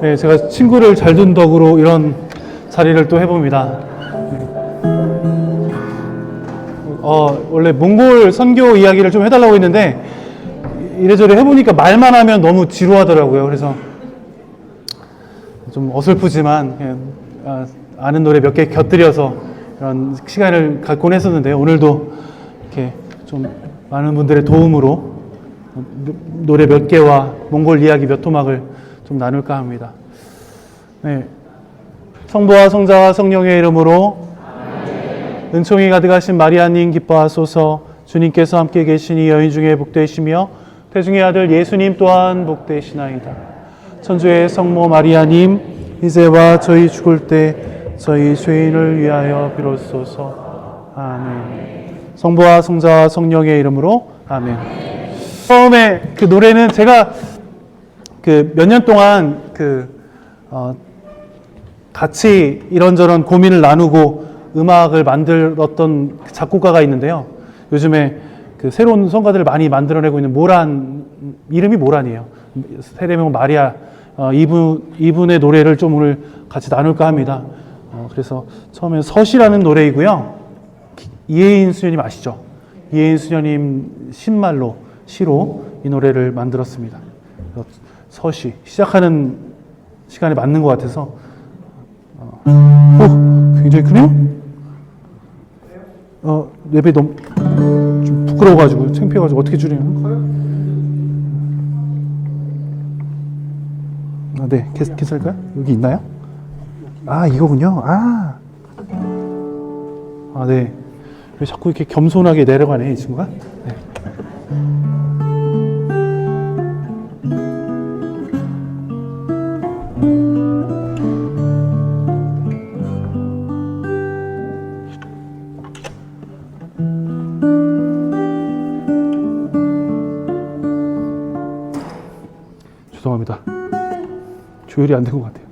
네, 제가 친구를 잘 둔 덕으로 이런 자리를 또 해봅니다. 원래 몽골 선교 이야기를 좀 해달라고 했는데 이래저래 해보니까 말만 하면 너무 지루하더라고요. 그래서 좀 어설프지만 아는 노래 몇 개 곁들여서 이런 시간을 갖곤 했었는데요. 오늘도 이렇게 좀 많은 분들의 도움으로 노래 몇 개와 몽골 이야기 몇 토막을 좀 나눌까 합니다. 네. 성부와 성자와 성령의 이름으로 은총이 가득하신 마리아님 기뻐하소서. 주님께서 함께 계시니 여인 중에 복되시며 태중의 아들 예수님 또한 복되시나이다. 천주의 성모 마리아님 이제와 저희 죽을 때 저희 죄인을 위하여 비로소서. 아멘. 성부와 성자와 성령의 이름으로 아멘. 처음에 그 노래는 제가 그 몇 년 동안 같이 이런저런 고민을 나누고 음악을 만들었던 작곡가가 있는데요. 요즘에 그 새로운 성가들을 많이 만들어내고 있는 모란, 이름이 모란이에요. 세례명 마리아, 이분의 노래를 좀 오늘 같이 나눌까 합니다. 그래서 처음에 서시라는 노래이고요. 이혜인 수녀님 아시죠? 이혜인 수녀님 신말로, 시로 이 노래를 만들었습니다. 서시, 시작하는 시간에 맞는 것 같아서 굉장히 크네요? 랩이 너무 좀 부끄러워가지고 창피해가지고 어떻게 줄이면? 네, 괜찮을까요? 여기 있나요? 이거군요. 네. 왜 자꾸 이렇게 겸손하게 내려가네, 이 친구가? 네. 죄송합니다. 조율이 안 된 것 같아요.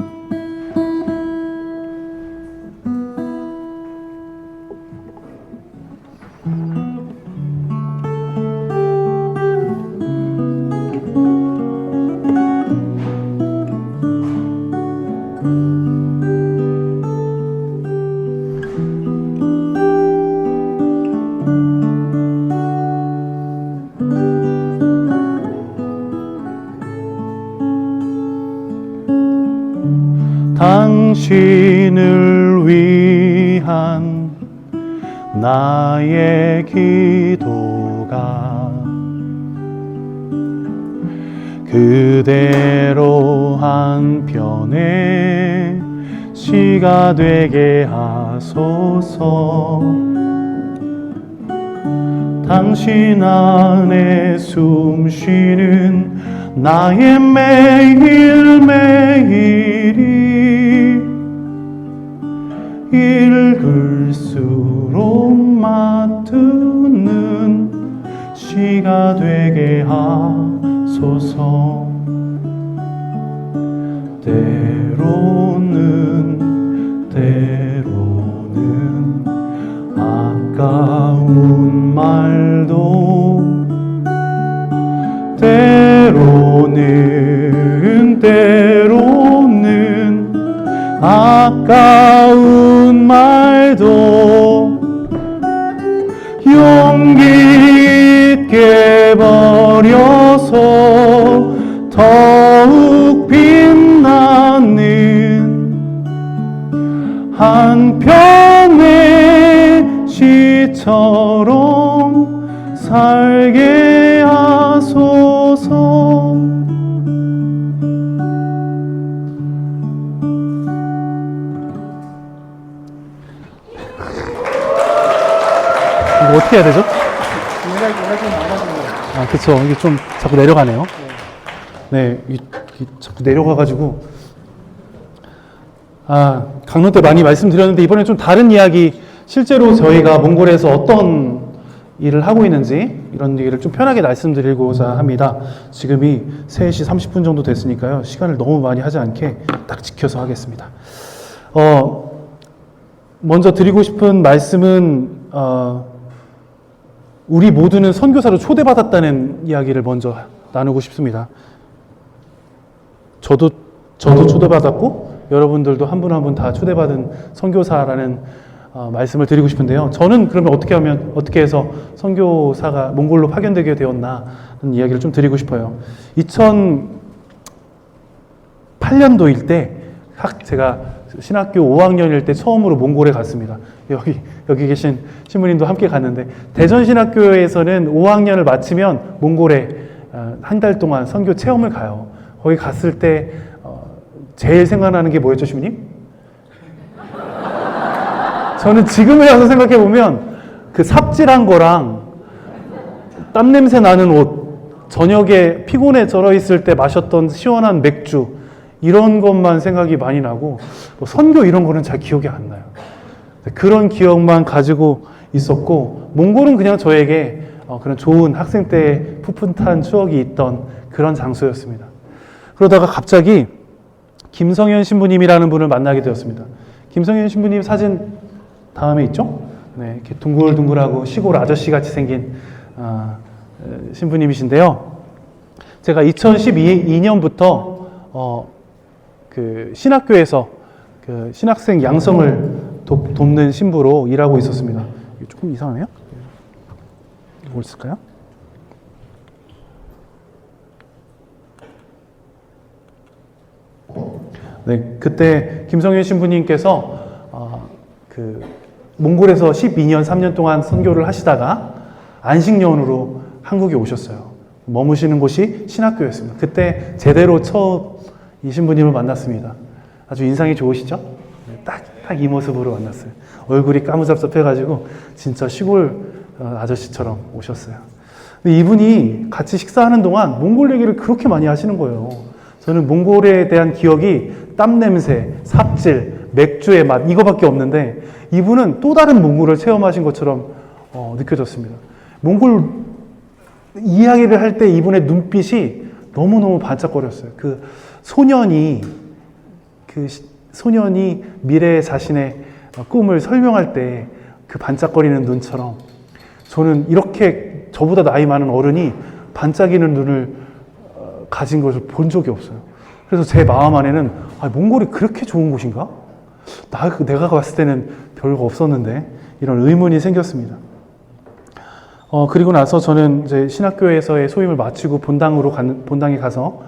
당신을 위한 나의 기도가 그대로 한편의 시가 되게 하소서. 당신 안에 숨쉬는 나의 매일매일이 읽을수록 맞드는 시가 되게 하소서. 때로는 아까운 말도 때로는 아까운 말도 용기 있게 버려서 더욱 빛나는 한편의 시처럼 살게 하소서. 이거 어떻게 해야 되죠? 그쵸. 이게 좀 자꾸 내려가네요. 네, 자꾸 내려가가지고. 강론 때 많이 말씀드렸는데, 이번엔 좀 다른 이야기, 실제로 저희가 몽골에서 어떤 일을 하고 있는지, 이런 얘기를 좀 편하게 말씀드리고자 합니다. 지금이 3시 30분 정도 됐으니까요. 시간을 너무 많이 하지 않게 딱 지켜서 하겠습니다. 먼저 드리고 싶은 말씀은, 우리 모두는 선교사로 초대받았다는 이야기를 먼저 나누고 싶습니다. 저도 저도 초대받았고 여러분들도 한 분 한 분 다 초대받은 선교사라는 말씀을 드리고 싶은데요. 저는 그러면 어떻게 해서 선교사가 몽골로 파견되게 되었나 하는 이야기를 좀 드리고 싶어요. 2008년도일 때 제가 신학교 5학년일 때 처음으로 몽골에 갔습니다. 여기 계신 신부님도 함께 갔는데, 대전신학교에서는 5학년을 마치면 몽골에 한 달 동안 선교 체험을 가요. 거기 갔을 때 제일 생각나는 게 뭐였죠, 신부님? 저는 지금에 와서 생각해보면 그 삽질한 거랑 땀 냄새 나는 옷, 저녁에 피곤해 절어 있을 때 마셨던 시원한 맥주, 이런 것만 생각이 많이 나고, 뭐 선교 이런 거는 잘 기억이 안 나요. 그런 기억만 가지고 있었고, 몽골은 그냥 저에게 그런 좋은 학생 때 풋풋한 추억이 있던 그런 장소였습니다. 그러다가 갑자기 김성현 신부님이라는 분을 만나게 되었습니다. 김성현 신부님 사진 다음에 있죠? 네, 이렇게 둥글둥글하고 시골 아저씨 같이 생긴 신부님이신데요. 제가 2012년부터 그 신학교에서 그 신학생 양성을 돕는 신부로 일하고 있었습니다. 조금 이상하네요. 뭐 있을까요? 네, 그때 김성현 신부님께서 그 몽골에서 12년, 3년 동안 선교를 하시다가 안식년으로 한국에 오셨어요. 머무시는 곳이 신학교였습니다. 그때 제대로 처음 이 신부님을 만났습니다. 아주 인상이 좋으시죠? 딱 이 모습으로 만났어요. 얼굴이 까무잡잡해가지고 진짜 시골 아저씨처럼 오셨어요. 근데 이분이 같이 식사하는 동안 몽골 얘기를 그렇게 많이 하시는 거예요. 저는 몽골에 대한 기억이 땀 냄새, 삽질, 맥주의 맛, 이거밖에 없는데 이분은 또 다른 몽골을 체험하신 것처럼 느껴졌습니다. 몽골 이야기를 할 때 이분의 눈빛이 너무너무 반짝거렸어요. 그 소년이 미래의 자신의 꿈을 설명할 때 그 반짝거리는 눈처럼, 저는 이렇게 저보다 나이 많은 어른이 반짝이는 눈을 가진 것을 본 적이 없어요. 그래서 제 마음 안에는 몽골이 그렇게 좋은 곳인가? 내가 갔을 때는 별거 없었는데, 이런 의문이 생겼습니다. 그리고 나서 저는 이제 신학교에서의 소임을 마치고 본당에 가서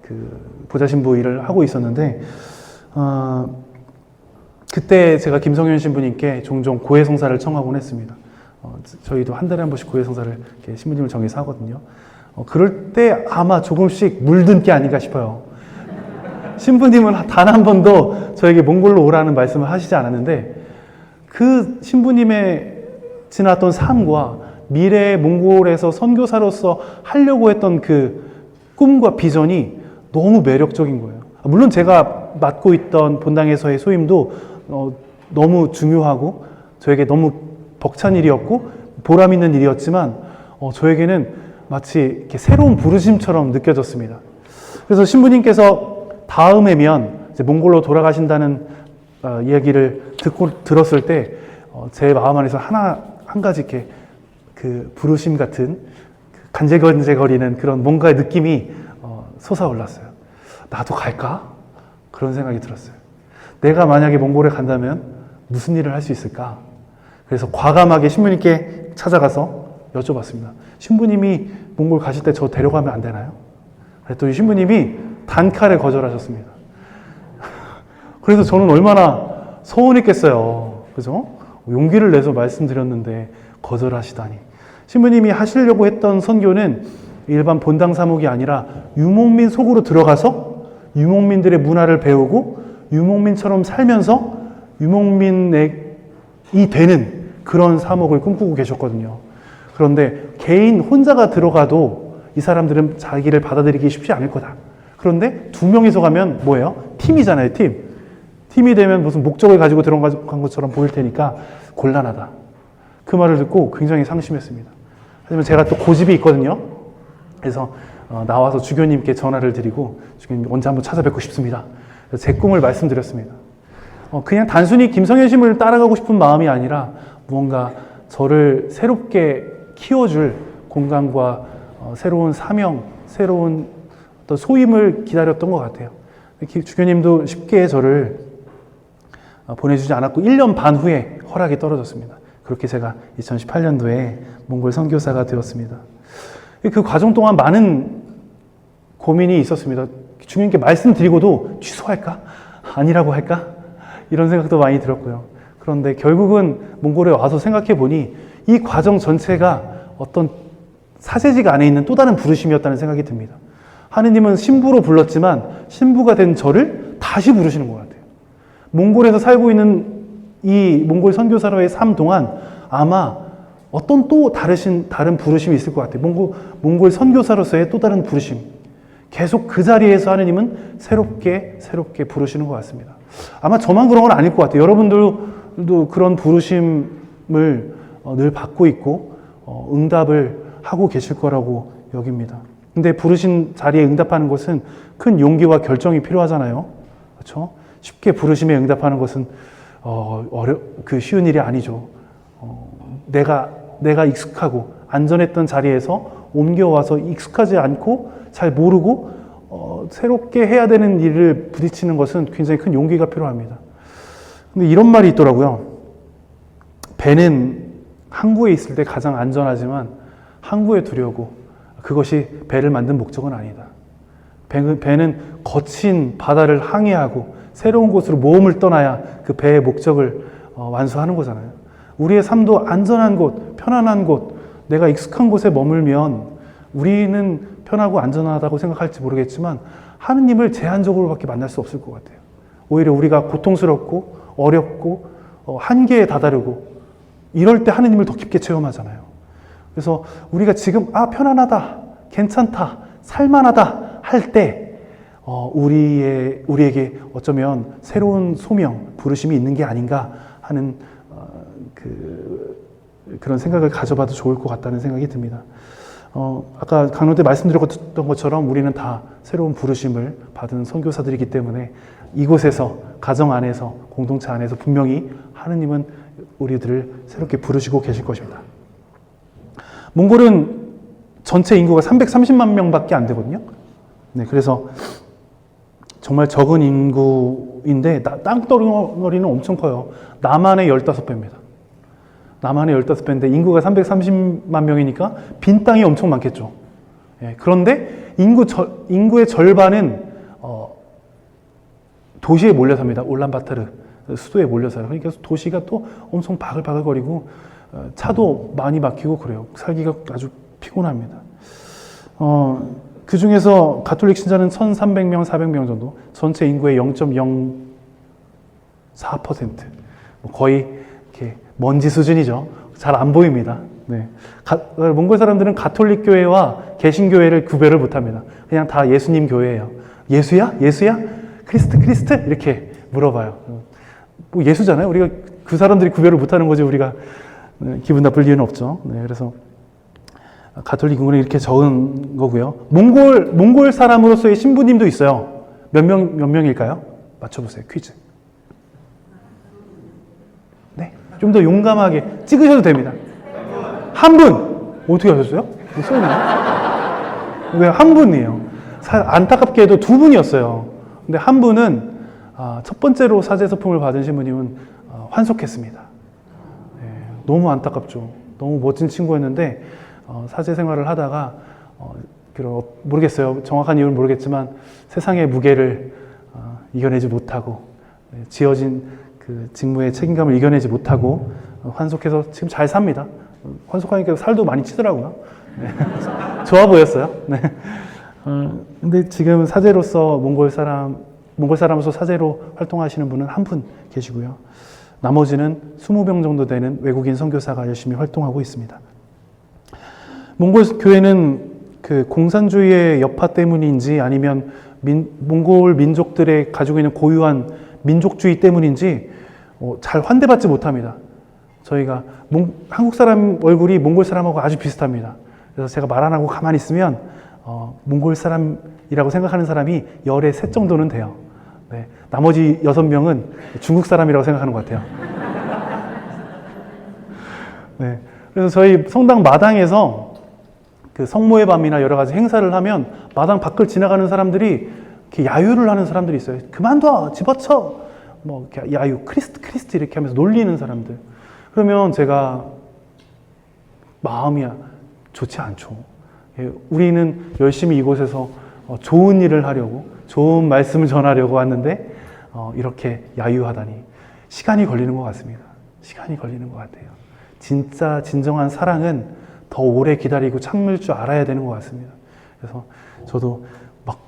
그 보좌신부 일을 하고 있었는데, 그때 제가 김성현 신부님께 종종 고해성사를 청하곤 했습니다. 저희도 한 달에 한 번씩 고해성사를 이렇게 신부님을 정해서 하거든요. 그럴 때 아마 조금씩 물든 게 아닌가 싶어요. 신부님은 단 한 번도 저에게 몽골로 오라는 말씀을 하시지 않았는데, 그 신부님의 지났던 삶과 미래의 몽골에서 선교사로서 하려고 했던 그 꿈과 비전이 너무 매력적인 거예요. 물론 제가 맡고 있던 본당에서의 소임도 너무 중요하고 저에게 너무 벅찬 일이었고 보람 있는 일이었지만, 저에게는 마치 이렇게 새로운 부르심처럼 느껴졌습니다. 그래서 신부님께서 다음에면 이제 몽골로 돌아가신다는 이야기를 들었을 때 제 마음 안에서 한 가지 이렇게 그 부르심 같은 간질간질거리는 그런 뭔가의 느낌이 솟아올랐어요. 나도 갈까? 그런 생각이 들었어요. 내가 만약에 몽골에 간다면 무슨 일을 할 수 있을까? 그래서 과감하게 신부님께 찾아가서 여쭤봤습니다. 신부님이 몽골 가실 때 저 데려가면 안 되나요? 그랬더니 신부님이 단칼에 거절하셨습니다. 그래서 저는 얼마나 서운했겠어요. 그죠? 용기를 내서 말씀드렸는데 거절하시다니. 신부님이 하시려고 했던 선교는 일반 본당 사목이 아니라 유목민 속으로 들어가서 유목민들의 문화를 배우고 유목민처럼 살면서 유목민이 되는 그런 사목을 꿈꾸고 계셨거든요. 그런데 개인 혼자가 들어가도 이 사람들은 자기를 받아들이기 쉽지 않을 거다. 그런데 두 명이서 가면 뭐예요? 팀이잖아요, 팀. 팀이 되면 무슨 목적을 가지고 들어간 것처럼 보일 테니까 곤란하다. 그 말을 듣고 굉장히 상심했습니다. 하지만 제가 또 고집이 있거든요. 그래서 나와서 주교님께 전화를 드리고, 주교님 언제 한번 찾아뵙고 싶습니다. 제 꿈을 말씀드렸습니다. 그냥 단순히 김성현 신부를 따라가고 싶은 마음이 아니라 무언가 저를 새롭게 키워줄 공간과 새로운 사명, 새로운 어떤 소임을 기다렸던 것 같아요. 주교님도 쉽게 저를 보내주지 않았고 1년 반 후에 허락이 떨어졌습니다. 그렇게 제가 2018년도에 몽골 선교사가 되었습니다. 그 과정 동안 많은 고민이 있었습니다. 주님께 말씀드리고도 취소할까? 아니라고 할까? 이런 생각도 많이 들었고요. 그런데 결국은 몽골에 와서 생각해 보니 이 과정 전체가 어떤 사제직 안에 있는 또 다른 부르심이었다는 생각이 듭니다. 하느님은 신부로 불렀지만 신부가 된 저를 다시 부르시는 것 같아요. 몽골에서 살고 있는 이 몽골 선교사로의 삶 동안 아마 어떤 또 다른 부르심이 있을 것 같아요. 몽골 선교사로서의 또 다른 부르심. 계속 그 자리에서 하느님은 새롭게 부르시는 것 같습니다. 아마 저만 그런 건 아닐 것 같아요. 여러분들도 그런 부르심을 늘 받고 있고 응답을 하고 계실 거라고 여깁니다. 근데 부르신 자리에 응답하는 것은 큰 용기와 결정이 필요하잖아요. 그렇죠? 쉽게 부르심에 응답하는 것은 쉬운 일이 아니죠. 내가 익숙하고 안전했던 자리에서 옮겨와서 익숙하지 않고 잘 모르고 새롭게 해야 되는 일을 부딪히는 것은 굉장히 큰 용기가 필요합니다. 근데 이런 말이 있더라고요. 배는 항구에 있을 때 가장 안전하지만 항구에 두려고 그것이 배를 만든 목적은 아니다. 배는 거친 바다를 항해하고 새로운 곳으로 모험을 떠나야 그 배의 목적을 완수하는 거잖아요. 우리의 삶도 안전한 곳, 편안한 곳, 내가 익숙한 곳에 머물면 우리는 편하고 안전하다고 생각할지 모르겠지만 하느님을 제한적으로밖에 만날 수 없을 것 같아요. 오히려 우리가 고통스럽고 어렵고 한계에 다다르고 이럴 때 하느님을 더 깊게 체험하잖아요. 그래서 우리가 지금 편안하다, 괜찮다, 살만하다 할 때 우리에게 어쩌면 새로운 소명, 부르심이 있는 게 아닌가 하는 그런 생각을 가져봐도 좋을 것 같다는 생각이 듭니다. 아까 강론 때 말씀드렸던 것처럼 우리는 다 새로운 부르심을 받은 선교사들이기 때문에 이곳에서, 가정 안에서, 공동체 안에서 분명히 하느님은 우리들을 새롭게 부르시고 계실 것입니다. 몽골은 전체 인구가 330만 명밖에 안 되거든요. 네, 그래서 정말 적은 인구인데 땅덩어리는 엄청 커요. 남한의 15배입니다. 남한의 15배인데 인구가 330만 명이니까 빈 땅이 엄청 많겠죠. 예, 그런데 인구의 절반은 도시에 몰려 삽니다. 울란바토르 수도에 몰려 살아요. 그러니까 도시가 또 엄청 바글바글거리고 차도 많이 막히고 그래요. 살기가 아주 피곤합니다. 그 중에서 가톨릭 신자는 1,300명, 400명 정도, 전체 인구의 0.04%, 거의 이렇게 먼지 수준이죠. 잘 안 보입니다. 네. 몽골 사람들은 가톨릭 교회와 개신교회를 구별을 못합니다. 그냥 다 예수님 교회예요. 예수야? 예수야? 크리스트? 이렇게 물어봐요. 뭐 예수잖아요. 우리가 그 사람들이 구별을 못하는 거지 우리가 기분 나쁠 이유는 없죠. 네, 그래서 가톨릭 인구는 이렇게 적은 거고요. 몽골 사람으로서의 신부님도 있어요. 몇 명일까요? 맞춰보세요. 퀴즈. 네, 좀 더 용감하게 찍으셔도 됩니다. 한 분! 어떻게 하셨어요? 왜 한 분이에요? 안타깝게도 두 분이었어요. 근데 한 분은 첫 번째로 사제 서품을 받은 신부님은 환속했습니다. 네, 너무 안타깝죠. 너무 멋진 친구였는데 사제 생활을 하다가 모르겠어요. 정확한 이유는 모르겠지만 세상의 무게를 이겨내지 못하고 지어진 그 직무의 책임감을 이겨내지 못하고 환속해서 지금 잘 삽니다. 환속하니까 살도 많이 치더라고요. 네. 좋아 보였어요. 네. 근데 지금 사제로서 몽골 사람으로서 사제로 활동하시는 분은 한 분 계시고요. 나머지는 20명 정도 되는 외국인 선교사가 열심히 활동하고 있습니다. 몽골 교회는 그 공산주의의 여파 때문인지 아니면 몽골 민족들의 가지고 있는 고유한 민족주의 때문인지 잘 환대받지 못합니다. 저희가 한국 사람 얼굴이 몽골 사람하고 아주 비슷합니다. 그래서 제가 말 안 하고 가만히 있으면 몽골 사람이라고 생각하는 사람이 열에 3 정도는 돼요. 네, 나머지 6명은 중국 사람이라고 생각하는 것 같아요. 네, 그래서 저희 성당 마당에서 그 성모의 밤이나 여러 가지 행사를 하면 마당 밖을 지나가는 사람들이 이렇게 야유를 하는 사람들이 있어요. 그만둬, 집어쳐, 뭐 이렇게 야유, 크리스트 이렇게 하면서 놀리는 사람들. 그러면 제가 마음이 좋지 않죠. 우리는 열심히 이곳에서 좋은 일을 하려고, 좋은 말씀을 전하려고 왔는데 이렇게 야유하다니 시간이 걸리는 것 같습니다. 시간이 걸리는 것 같아요. 진짜 진정한 사랑은 더 오래 기다리고 참을 줄 알아야 되는 것 같습니다. 그래서 저도 막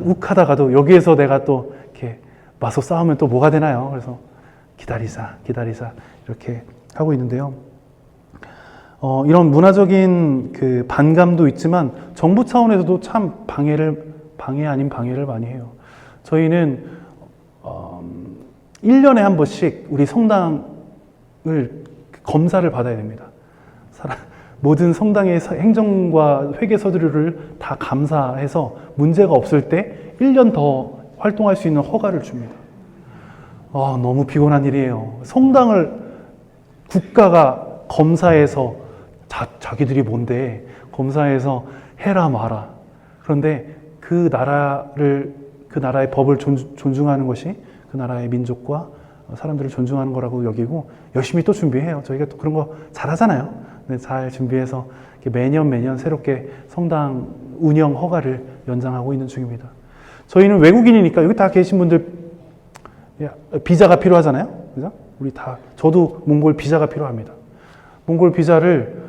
욱하다가도 여기에서 내가 또 이렇게 맞서 싸우면 또 뭐가 되나요? 그래서 기다리자 이렇게 하고 있는데요. 이런 문화적인 그 반감도 있지만 정부 차원에서도 참 방해 아닌 방해를 많이 해요. 저희는 1년에 한 번씩 우리 성당을 검사를 받아야 됩니다. 모든 성당의 행정과 회계 서류를 다 감사해서 문제가 없을 때 1년 더 활동할 수 있는 허가를 줍니다. 너무 피곤한 일이에요. 성당을 국가가 검사해서 자기들이 뭔데 검사해서 해라 마라. 그런데 그 나라의 법을 존중하는 것이 그 나라의 민족과 사람들을 존중하는 거라고 여기고 열심히 또 준비해요. 저희가 또 그런 거 잘하잖아요. 잘 준비해서 매년 새롭게 성당 운영 허가를 연장하고 있는 중입니다. 저희는 외국인이니까 여기 다 계신 분들 비자가 필요하잖아요. 그죠? 저도 몽골 비자가 필요합니다. 몽골 비자를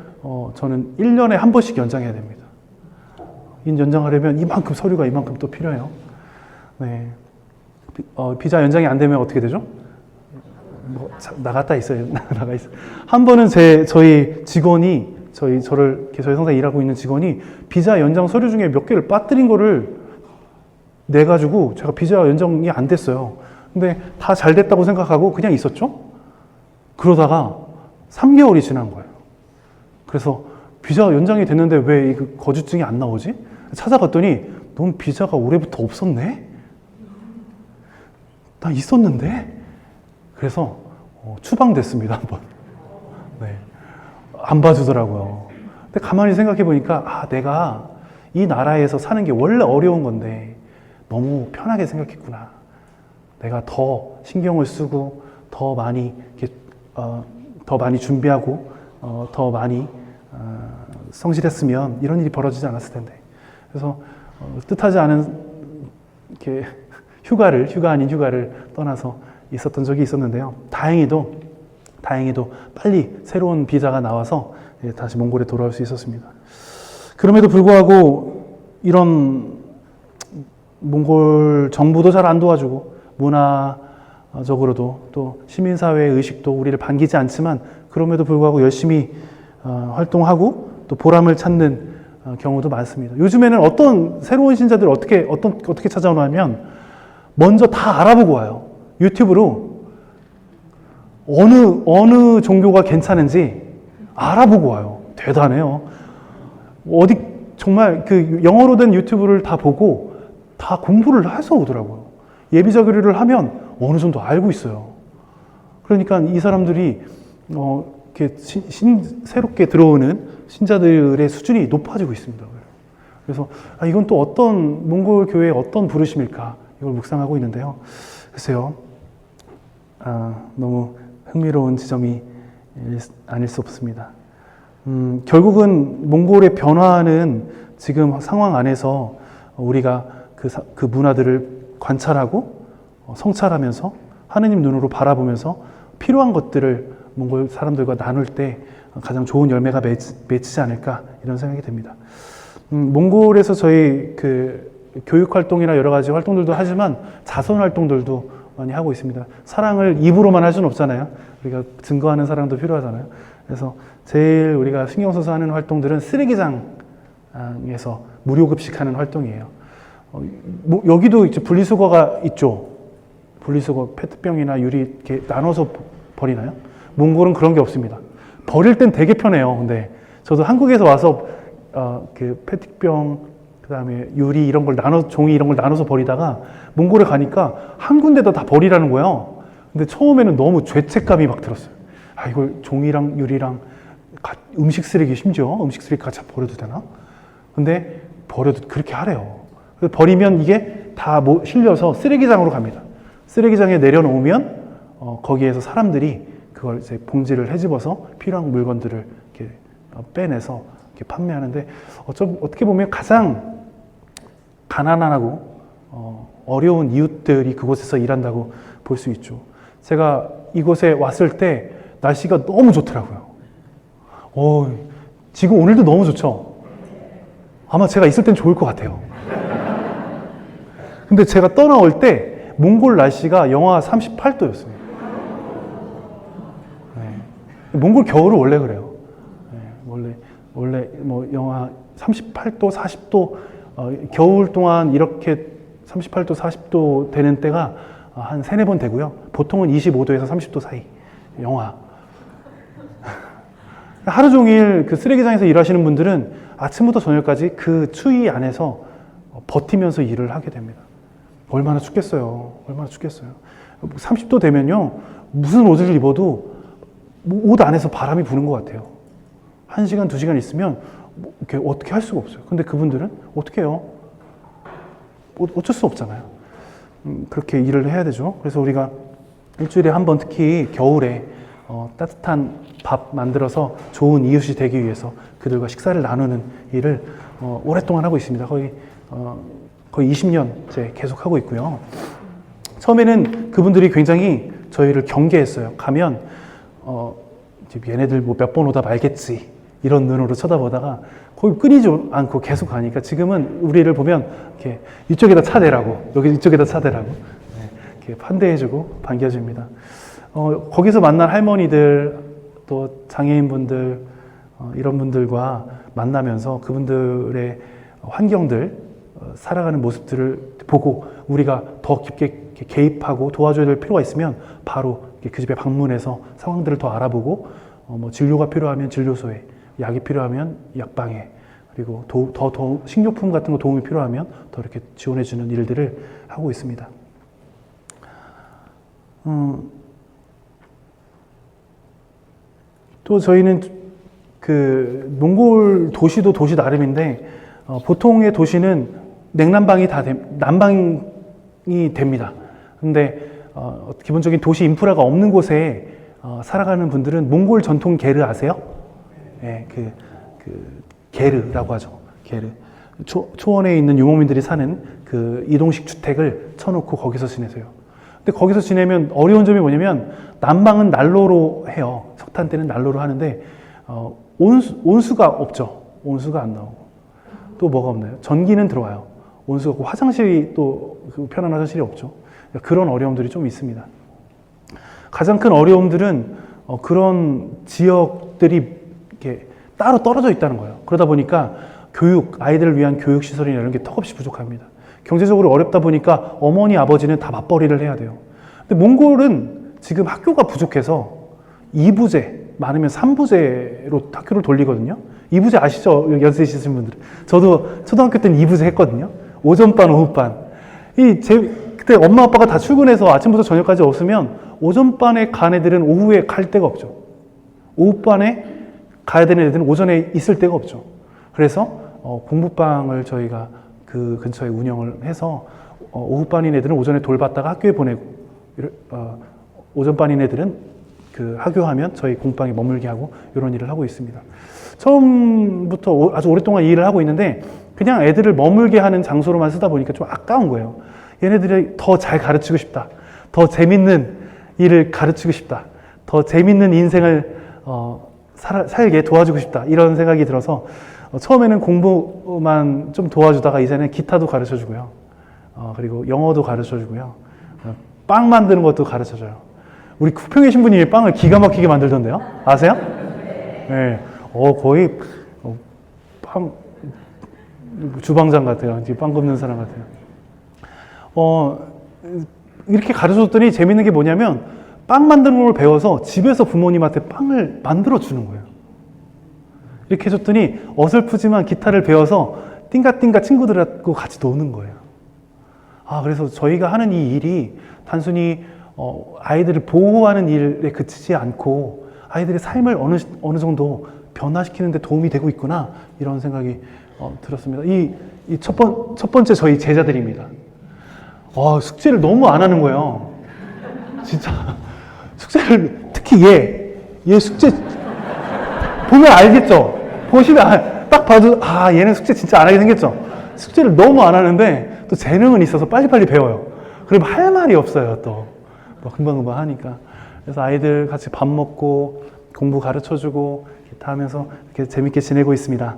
저는 1년에 한 번씩 연장해야 됩니다. 연장하려면 이만큼 서류가 이만큼 또 필요해요. 네. 비자 연장이 안 되면 어떻게 되죠? 나갔다 있어요. 나가 있어요. 한 번은 저희 직원이 저희 성당에 일하고 있는 직원이 비자 연장 서류 중에 몇 개를 빠뜨린 거를 내가지고 제가 비자 연장이 안 됐어요. 근데 다 잘 됐다고 생각하고 그냥 있었죠? 그러다가 3개월이 지난 거예요. 그래서 비자 연장이 됐는데 왜 이 거주증이 안 나오지? 찾아갔더니 넌 비자가 올해부터 없었네? 나 있었는데? 그래서 추방됐습니다, 한번. 네. 안 봐주더라고요. 근데 가만히 생각해 보니까 내가 이 나라에서 사는 게 원래 어려운 건데 너무 편하게 생각했구나. 내가 더 신경을 쓰고 더 많이 준비하고 더 많이 성실했으면 이런 일이 벌어지지 않았을 텐데. 그래서 뜻하지 않은 이렇게 휴가 아닌 휴가를 떠나서 있었던 적이 있었는데요. 다행히도 빨리 새로운 비자가 나와서 다시 몽골에 돌아올 수 있었습니다. 그럼에도 불구하고 이런 몽골 정부도 잘 안 도와주고 문화적으로도 또 시민사회의 의식도 우리를 반기지 않지만 그럼에도 불구하고 열심히 활동하고 또 보람을 찾는 경우도 많습니다. 요즘에는 어떤 새로운 신자들 어떻게 찾아오냐면 먼저 다 알아보고 와요. 유튜브로 어느 종교가 괜찮은지 알아보고 와요. 대단해요. 정말 그 영어로 된 유튜브를 다 보고 다 공부를 해서 오더라고요. 예비자교류를 하면 어느 정도 알고 있어요. 그러니까 이 사람들이 이렇게 새롭게 들어오는 신자들의 수준이 높아지고 있습니다. 그래서 이건 또 어떤 몽골 교회의 어떤 부르심일까 이걸 묵상하고 있는데요. 글쎄요, 너무 흥미로운 지점이 아닐 수 없습니다. 결국은 몽골의 변화는 지금 상황 안에서 우리가 그 문화들을 관찰하고 성찰하면서 하느님 눈으로 바라보면서 필요한 것들을 몽골 사람들과 나눌 때 가장 좋은 열매가 맺히지 않을까 이런 생각이 듭니다. 몽골에서 저희 교육 활동이나 여러 가지 활동들도 하지만 자선 활동들도 많이 하고 있습니다. 사랑을 입으로만 할 수는 없잖아요. 우리가 증거하는 사랑도 필요하잖아요. 그래서 제일 우리가 신경 써서 하는 활동들은 쓰레기장에서 무료 급식하는 활동이에요. 여기도 이제 분리수거가 있죠. 분리수거 페트병이나 유리 이렇게 나눠서 버리나요? 몽골은 그런 게 없습니다. 버릴 땐 되게 편해요. 근데 저도 한국에서 와서 그 페트병 그다음에 유리 이런 걸 종이 이런 걸 나눠서 버리다가 몽골에 가니까 한 군데다 다 버리라는 거예요. 근데 처음에는 너무 죄책감이 막 들었어요. 이걸 종이랑 유리랑 음식 쓰레기 심지어 음식 쓰레기 같이 버려도 되나? 근데 버려도 그렇게 하래요. 버리면 이게 다 실려서 쓰레기장으로 갑니다. 쓰레기장에 내려놓으면 거기에서 사람들이 그걸 이제 봉지를 헤집어서 필요한 물건들을 이렇게 빼내서 이렇게 판매하는데 어떻게 보면 가장 가난하고 어려운 이웃들이 그곳에서 일한다고 볼 수 있죠. 제가 이곳에 왔을 때 날씨가 너무 좋더라고요. 지금 오늘도 너무 좋죠. 아마 제가 있을 땐 좋을 것 같아요. 근데 제가 떠나올 때 몽골 날씨가 영하 38도였어요. 네. 몽골 겨울은 원래 그래요. 네. 원래 뭐 영하 38도, 40도 겨울 동안 이렇게 38도, 40도 되는 때가 한 3-4번 되고요. 보통은 25도에서 30도 사이 영하. 하루 종일 그 쓰레기장에서 일하시는 분들은 아침부터 저녁까지 그 추위 안에서 버티면서 일을 하게 됩니다. 얼마나 춥겠어요. 얼마나 춥겠어요. 30도 되면요, 무슨 옷을 입어도 옷 안에서 바람이 부는 것 같아요. 1시간, 2시간 있으면 이렇게 어떻게 할 수가 없어요. 근데 그분들은 어떻게 해요? 어쩔 수 없잖아요. 그렇게 일을 해야 되죠. 그래서 우리가 일주일에 한 번, 특히 겨울에 따뜻한 밥 만들어서 좋은 이웃이 되기 위해서 그들과 식사를 나누는 일을 오랫동안 하고 있습니다. 거의 20년째 계속 하고 있고요. 처음에는 그분들이 굉장히 저희를 경계했어요. 가면 얘네들 뭐 몇 번 오다 말겠지 이런 눈으로 쳐다보다가 거의 끊이지 않고 계속 가니까 지금은 우리를 보면 이렇게 이쪽에다 차대라고, 여기 이쪽에다 차대라고 이렇게 환대해주고 반겨줍니다. 거기서 만난 할머니들, 또 장애인분들, 이런 분들과 만나면서 그분들의 환경들, 살아가는 모습들을 보고 우리가 더 깊게 개입하고 도와줘야 될 필요가 있으면 바로 그 집에 방문해서 상황들을 더 알아보고 뭐 진료가 필요하면 진료소에, 약이 필요하면 약방에, 그리고 더 식료품 같은 거 도움이 필요하면 더 이렇게 지원해주는 일들을 하고 있습니다. 또 저희는 그 몽골 도시도 도시 나름인데 보통의 도시는 냉난방이 난방이 됩니다. 근데 기본적인 도시 인프라가 없는 곳에 살아가는 분들은 몽골 전통 게르 아세요? 네, 그 게르라고 하죠. 게르. 초원에 있는 유목민들이 사는 그 이동식 주택을 쳐놓고 거기서 지내세요. 근데 거기서 지내면 어려운 점이 뭐냐면 난방은 난로로 해요. 석탄 때는 난로로 하는데 온수가 없죠. 온수가 안 나오고. 또 뭐가 없나요? 전기는 들어와요. 온수가 없고 화장실이 또 편한 화장실이 없죠. 그런 어려움들이 좀 있습니다. 가장 큰 어려움들은 그런 지역들이 이렇게 따로 떨어져 있다는 거예요. 그러다 보니까 아이들을 위한 교육시설이나 이런 게 턱없이 부족합니다. 경제적으로 어렵다 보니까 어머니, 아버지는 다 맞벌이를 해야 돼요. 근데 몽골은 지금 학교가 부족해서 2부제, 많으면 3부제로 학교를 돌리거든요. 2부제 아시죠? 여기 연세 있으신 분들. 저도 초등학교 때는 2부제 했거든요. 오전반, 오후반. 그때 엄마 아빠가 다 출근해서 아침부터 저녁까지 없으면 오전반에 간 애들은 오후에 갈 데가 없죠. 오후반에 가야 되는 애들은 오전에 있을 데가 없죠. 그래서 공부방을 저희가 그 근처에 운영을 해서 오후반인 애들은 오전에 돌봤다가 학교에 보내고 오전반인 애들은 그 하교하면 저희 공부방에 머물게 하고 이런 일을 하고 있습니다. 처음부터 아주 오랫동안 이 일을 하고 있는데 그냥 애들을 머물게 하는 장소로만 쓰다 보니까 좀 아까운 거예요. 얘네들이 더 잘 가르치고 싶다. 더 재밌는 일을 가르치고 싶다. 더 재밌는 인생을 살게 도와주고 싶다. 이런 생각이 들어서 처음에는 공부만 좀 도와주다가 이제는 기타도 가르쳐주고요. 그리고 영어도 가르쳐주고요. 빵 만드는 것도 가르쳐줘요. 우리 쿠평의 신부님이 빵을 기가 막히게 만들던데요? 아세요? 네. 거의 빵 주방장 같아요. 빵 굽는 사람 같아요. 이렇게 가르쳐줬더니 재밌는 게 뭐냐면 빵 만드는 걸 배워서 집에서 부모님한테 빵을 만들어 주는 거예요. 이렇게 해줬더니 어설프지만 기타를 배워서 띵가띵가 친구들하고 같이 노는 거예요. 그래서 저희가 하는 이 일이 단순히 아이들을 보호하는 일에 그치지 않고 아이들의 삶을 어느 정도 변화시키는 데 도움이 되고 있구나 이런 생각이 들었습니다. 이 첫 번째 저희 제자들입니다. 숙제를 너무 안 하는 거예요. 진짜 숙제를, 특히 얘 숙제 보면 알겠죠? 보시면 딱 봐도 얘는 숙제 진짜 안 하게 생겼죠? 숙제를 너무 안 하는데 또 재능은 있어서 빨리빨리 배워요. 그러면 할 말이 없어요. 또 금방금방 하니까. 그래서 아이들 같이 밥 먹고 공부 가르쳐주고 다 하면서 이렇게 재밌게 지내고 있습니다.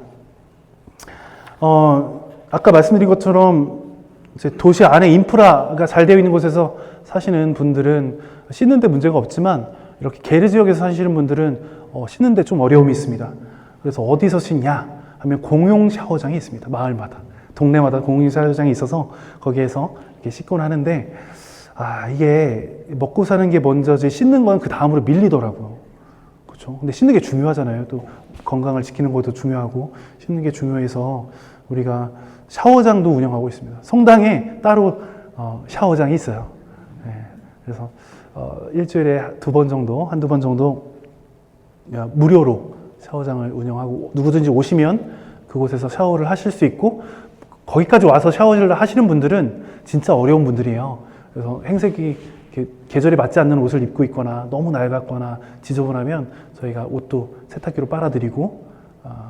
아까 말씀드린 것처럼 이제 도시 안에 인프라가 잘 되어 있는 곳에서 사시는 분들은 씻는데 문제가 없지만, 이렇게 게르 지역에서 사시는 분들은 씻는데 좀 어려움이 있습니다. 그래서 어디서 씻냐 하면 공용 샤워장이 있습니다. 마을마다, 동네마다 공용 샤워장이 있어서 거기에서 이렇게 씻곤 하는데, 이게 먹고 사는 게 먼저지 씻는 건 그 다음으로 밀리더라고요. 그렇죠? 근데 씻는 게 중요하잖아요. 또 건강을 지키는 것도 중요하고 씻는 게 중요해서 우리가 샤워장도 운영하고 있습니다. 성당에 따로 샤워장이 있어요. 네, 그래서 일주일에 한두 번 정도 무료로 샤워장을 운영하고, 누구든지 오시면 그곳에서 샤워를 하실 수 있고, 거기까지 와서 샤워를 하시는 분들은 진짜 어려운 분들이에요. 그래서 행색이 계절에 맞지 않는 옷을 입고 있거나 너무 낡았거나 지저분하면 저희가 옷도 세탁기로 빨아드리고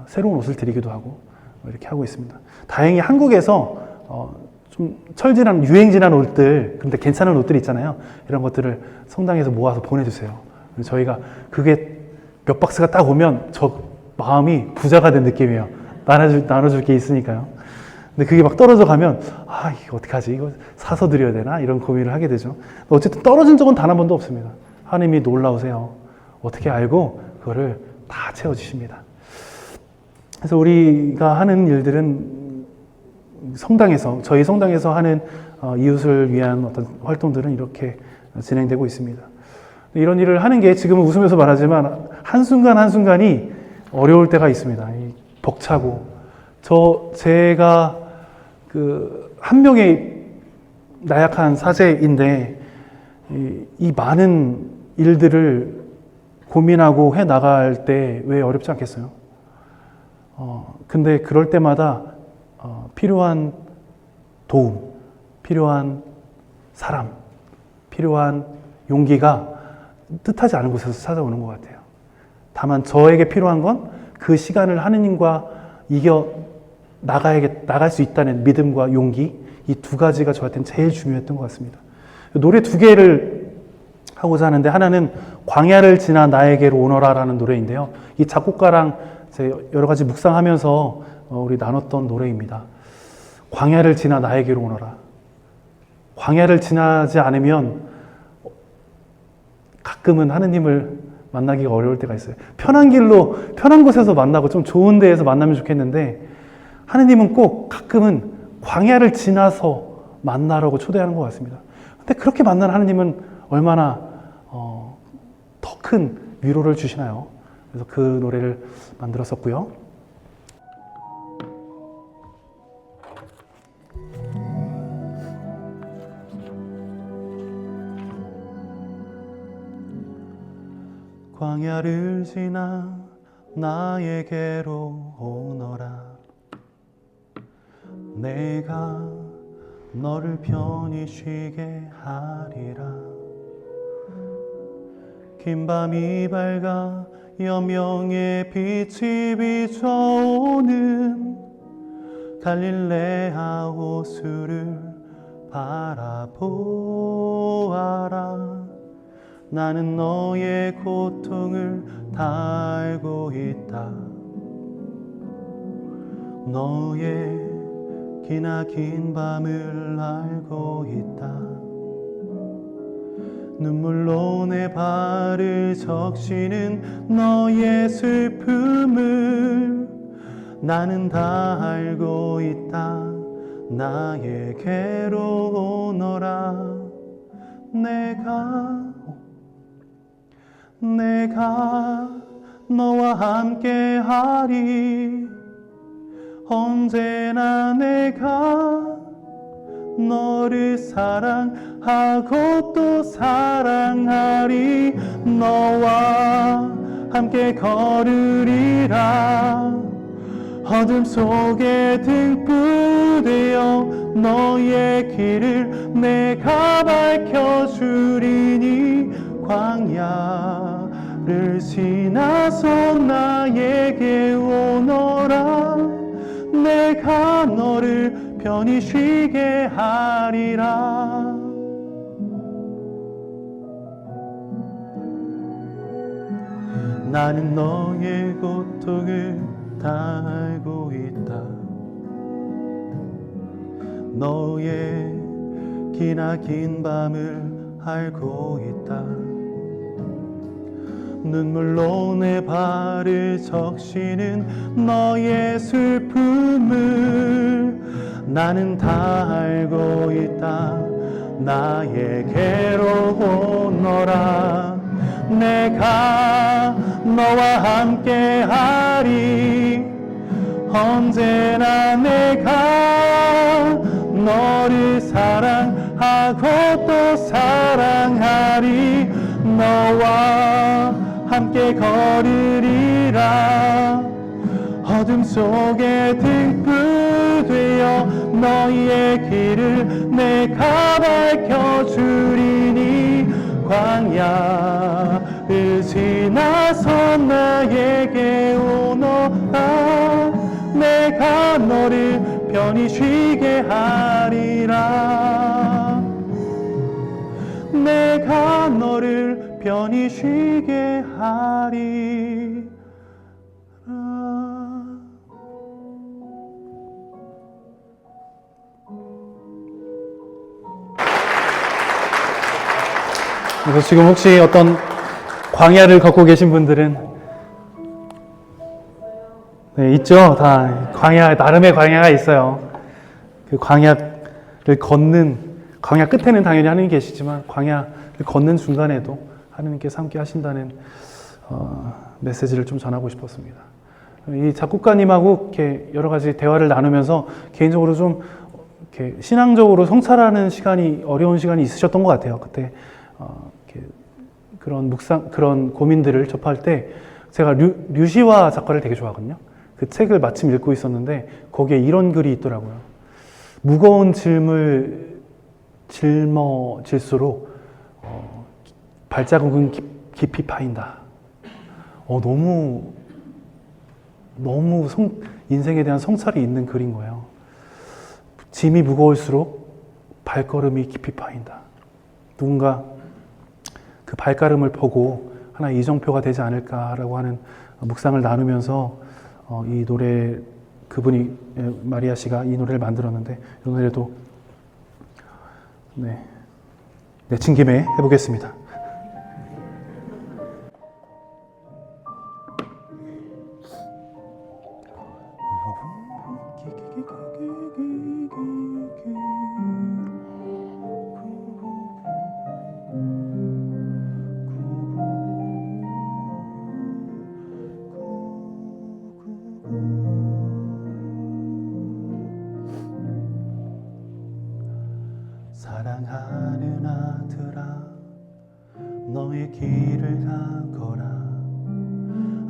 새로운 옷을 드리기도 하고 이렇게 하고 있습니다. 다행히 한국에서 좀 철진한 유행진한 옷들, 근데 괜찮은 옷들 있잖아요. 이런 것들을 성당에서 모아서 보내주세요. 저희가 그게 몇 박스가 딱 오면 저 마음이 부자가 된 느낌이에요. 나눠줄 게 있으니까요. 근데 그게 막 떨어져 가면 이거 어떡하지? 이거 사서 드려야 되나? 이런 고민을 하게 되죠. 어쨌든 떨어진 적은 단 한 번도 없습니다. 하나님이 놀라우세요. 어떻게 알고 그거를 다 채워주십니다. 그래서 우리가 하는 일들은 저희 성당에서 하는 이웃을 위한 어떤 활동들은 이렇게 진행되고 있습니다. 이런 일을 하는 게 지금은 웃으면서 말하지만 한순간 한순간이 어려울 때가 있습니다. 벅차고, 제가 한 명의 나약한 사제인데 이 많은 일들을 고민하고 해 나갈 때 왜 어렵지 않겠어요? 근데 그럴 때마다 필요한 도움, 필요한 사람, 필요한 용기가 뜻하지 않은 곳에서 찾아오는 것 같아요. 다만 저에게 필요한 건 그 시간을 하느님과 나갈 수 있다는 믿음과 용기, 이 두 가지가 저한테는 제일 중요했던 것 같습니다. 노래 두 개를 하고자 하는데, 하나는 광야를 지나 나에게로 오너라라는 노래인데요. 이 작곡가랑 여러 가지 묵상하면서 우리 나눴던 노래입니다. 광야를 지나 나에게로 오너라. 광야를 지나지 않으면 가끔은 하느님을 만나기가 어려울 때가 있어요. 편한 곳에서 만나고 좀 좋은 데에서 만나면 좋겠는데, 하느님은 꼭 가끔은 광야를 지나서 만나라고 초대하는 것 같습니다. 근데 그렇게 만난 하느님은 얼마나 더 큰 위로를 주시나요? 그래서 그 노래를 만들었었고요. 광야를 지나 나에게로 오너라. 내가 너를 편히 쉬게 하리라. 긴 밤이 밝아 여명의 빛이 비춰오는 갈릴레아 호수를 바라보아라. 나는 너의 고통을 다 알고 있다. 너의 기나긴 밤을 알고 있다. 눈물로 내 발을 적시는 너의 슬픔을 나는 다 알고 있다. 나에게로 오너라. 내가 너와 함께 하리. 언제나 내가 너를 사랑하고 또 사랑하리. 너와 함께 걸으리라. 어둠 속에 등불 되어 너의 길을 내가 밝혀주리니 광야를 지나서 나에게 오너라. 내가 너를 편히 쉬게 하리라. 나는 너의 고통을 다 알고 있다. 너의 기나긴 밤을 알고 있다. 눈물로 내 발을 적시는 너의 슬픔을 나는 다 알고 있다. 나에게로 오너라. 내가 너와 함께 하리. 언제나 내가 너를 사랑하고 또 사랑하리. 너와 함께 걸으리라. 어둠 속에 등불 되어 너희의 길을 내가 밝혀주리니 광야를 지나서 나에게 오너라. 내가 너를 편히 쉬게 하리라. 내가 너를 편히 쉬게 하리라. 그래서 지금 혹시 어떤 광야를 걷고 계신 분들은 네, 있죠. 다 광야, 나름의 광야가 있어요. 그 광야를 걷는, 광야 끝에는 당연히 하나님 계시지만 광야를 걷는 중간에도 하나님께서 함께 하신다는 메시지를 좀 전하고 싶었습니다. 이 작곡가님하고 이렇게 여러 가지 대화를 나누면서 개인적으로 좀 이렇게 신앙적으로 성찰하는 시간이, 어려운 시간이 있으셨던 것 같아요. 그때 이렇게 그런 고민들을 접할 때 제가 류시화 작가를 되게 좋아하거든요. 그 책을 마침 읽고 있었는데 거기에 이런 글이 있더라고요. 무거운 짐을 짊어질수록 발자국은 깊이 파인다. 너무 인생에 대한 성찰이 있는 글인 거예요. 짐이 무거울수록 발걸음이 깊이 파인다. 누군가 그 발걸음을 보고 하나의 이정표가 되지 않을까라고 하는 묵상을 나누면서 이 노래, 그분이, 마리아 씨가 이 노래를 만들었는데 이 노래도 내친 김에 해보겠습니다. 사랑하는 아들아, 너의 길을 가거라.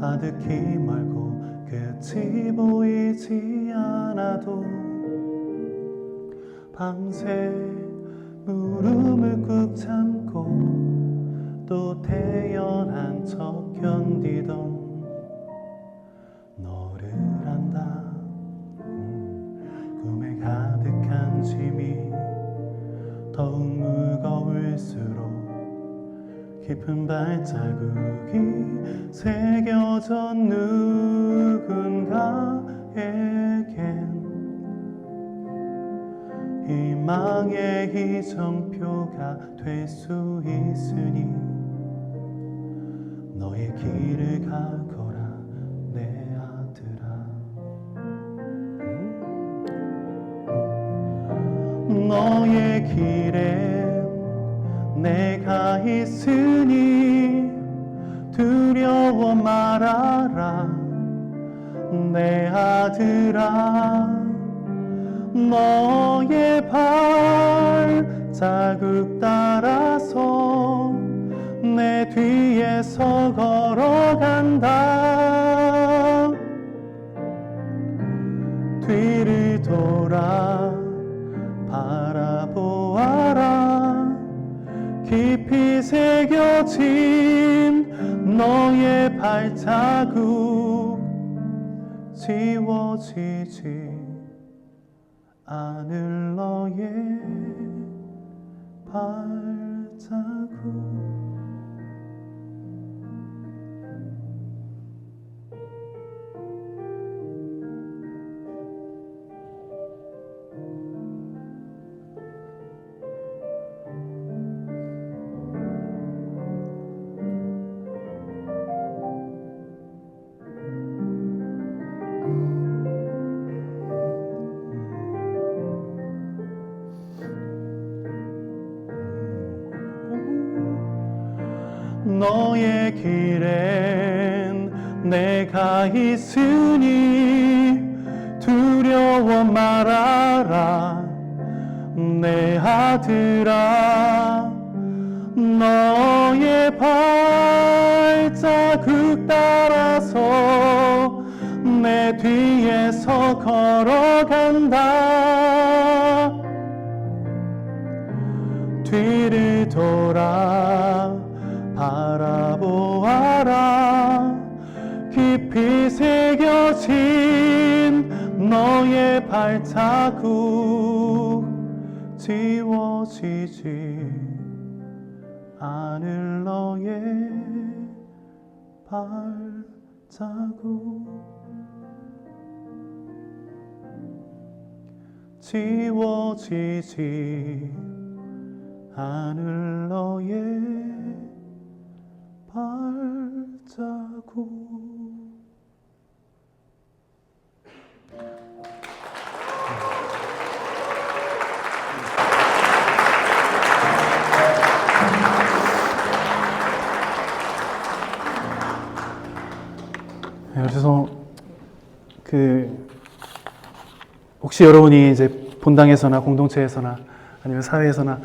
아득히 멀고 끝이 보이지 않아도 밤새 물음을 꾹 참고 또 태연한 척 견디던 너를 안다. 꿈에 가득한 짐이 더욱 무거울수록 깊은 발자국이 새겨져 누군가에겐 희망의 이정표가 될 수 있으니 너의 길을 가거라 내 아들아. 너의 길에 내가 있으니 두려워 말아라 내 아들아. 너의 발자국 따라서 내 뒤에서 걸어간다. 뒤를 돌아 남겨진 너의 발자국 지워지지 않을 너의 발자국. 너의 길엔 내가 있으니 두려워 말아라 내 아들아. 너의 발자국 따라서 내 뒤에서 걸어간다. 뒤를 돌아 바라보아라. 깊이 새겨진 너의 발자국 지워지지 않을 너의 발자국. 지워지지 않을 너의 발자국. 그래서 혹시 여러분이 이제 본당에서나 공동체에서나 아니면 사회에서나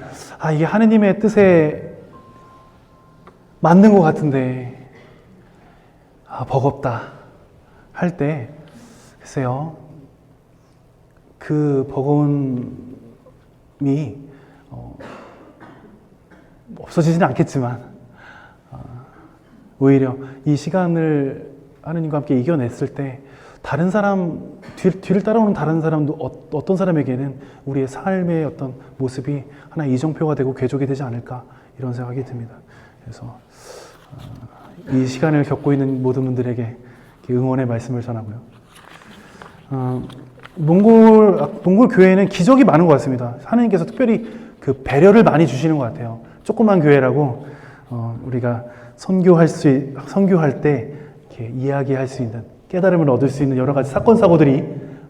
이게 하느님의 뜻에 맞는 것 같은데 버겁다 할 때 글쎄요, 그 버거움이 없어지지는 않겠지만 오히려 이 시간을 하느님과 함께 이겨냈을 때 다른 사람 뒤를 따라오는 다른 사람도 어떤 사람에게는 우리의 삶의 어떤 모습이 하나의 이정표가 되고 궤적이 되지 않을까 이런 생각이 듭니다. 그래서 이 시간을 겪고 있는 모든 분들에게 응원의 말씀을 전하고요. 몽골 교회는 기적이 많은 것 같습니다. 하느님께서 특별히 그 배려를 많이 주시는 것 같아요. 조그만 교회라고 우리가 선교할 때 이렇게 이야기할 수 있는, 깨달음을 얻을 수 있는 여러 가지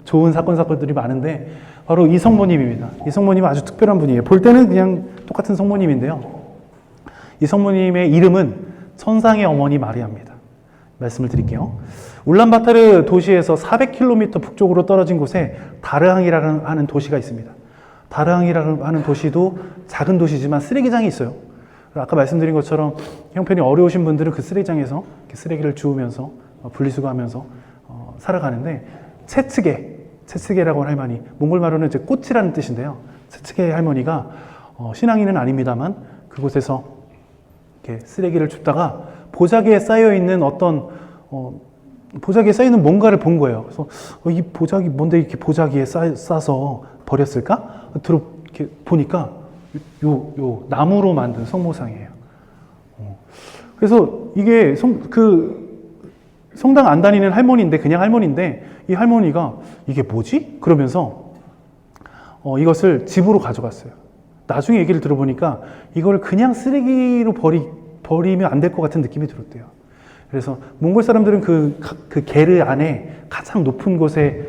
좋은 사건 사고들이 많은데 바로 이 성모님입니다. 이 성모님은 아주 특별한 분이에요. 볼 때는 그냥 똑같은 성모님인데요. 이 성모님의 이름은 천상의 어머니 마리아입니다. 말씀을 드릴게요. 울란바타르 도시에서 400km 북쪽으로 떨어진 곳에 다르항이라는 하는 도시가 있습니다. 다르항이라는 하는 도시도 작은 도시지만 쓰레기장이 있어요. 아까 말씀드린 것처럼 형편이 어려우신 분들은 그 쓰레기장에서 쓰레기를 주우면서 분리수거하면서 살아가는데 채츠게라고 하는 할머니, 몽골말로는 이제 꽃이라는 뜻인데요. 채츠게 할머니가 신앙인은 아닙니다만 그곳에서 이렇게 쓰레기를 줍다가 보자기에 쌓여 있는 보자기에 쌓여 있는 뭔가를 본 거예요. 그래서 이 보자기 뭔데 이렇게 보자기에 싸서 버렸을까? 이렇게 보니까 요 나무로 만든 성모상이에요. 그래서 이게 성당 안 다니는 할머니인데, 그냥 할머니인데, 이 할머니가 이게 뭐지? 그러면서 이것을 집으로 가져갔어요. 나중에 얘기를 들어보니까 이걸 그냥 쓰레기로 버리면 안 될 것 같은 느낌이 들었대요. 그래서 몽골 사람들은 그 게르 안에 가장 높은 곳에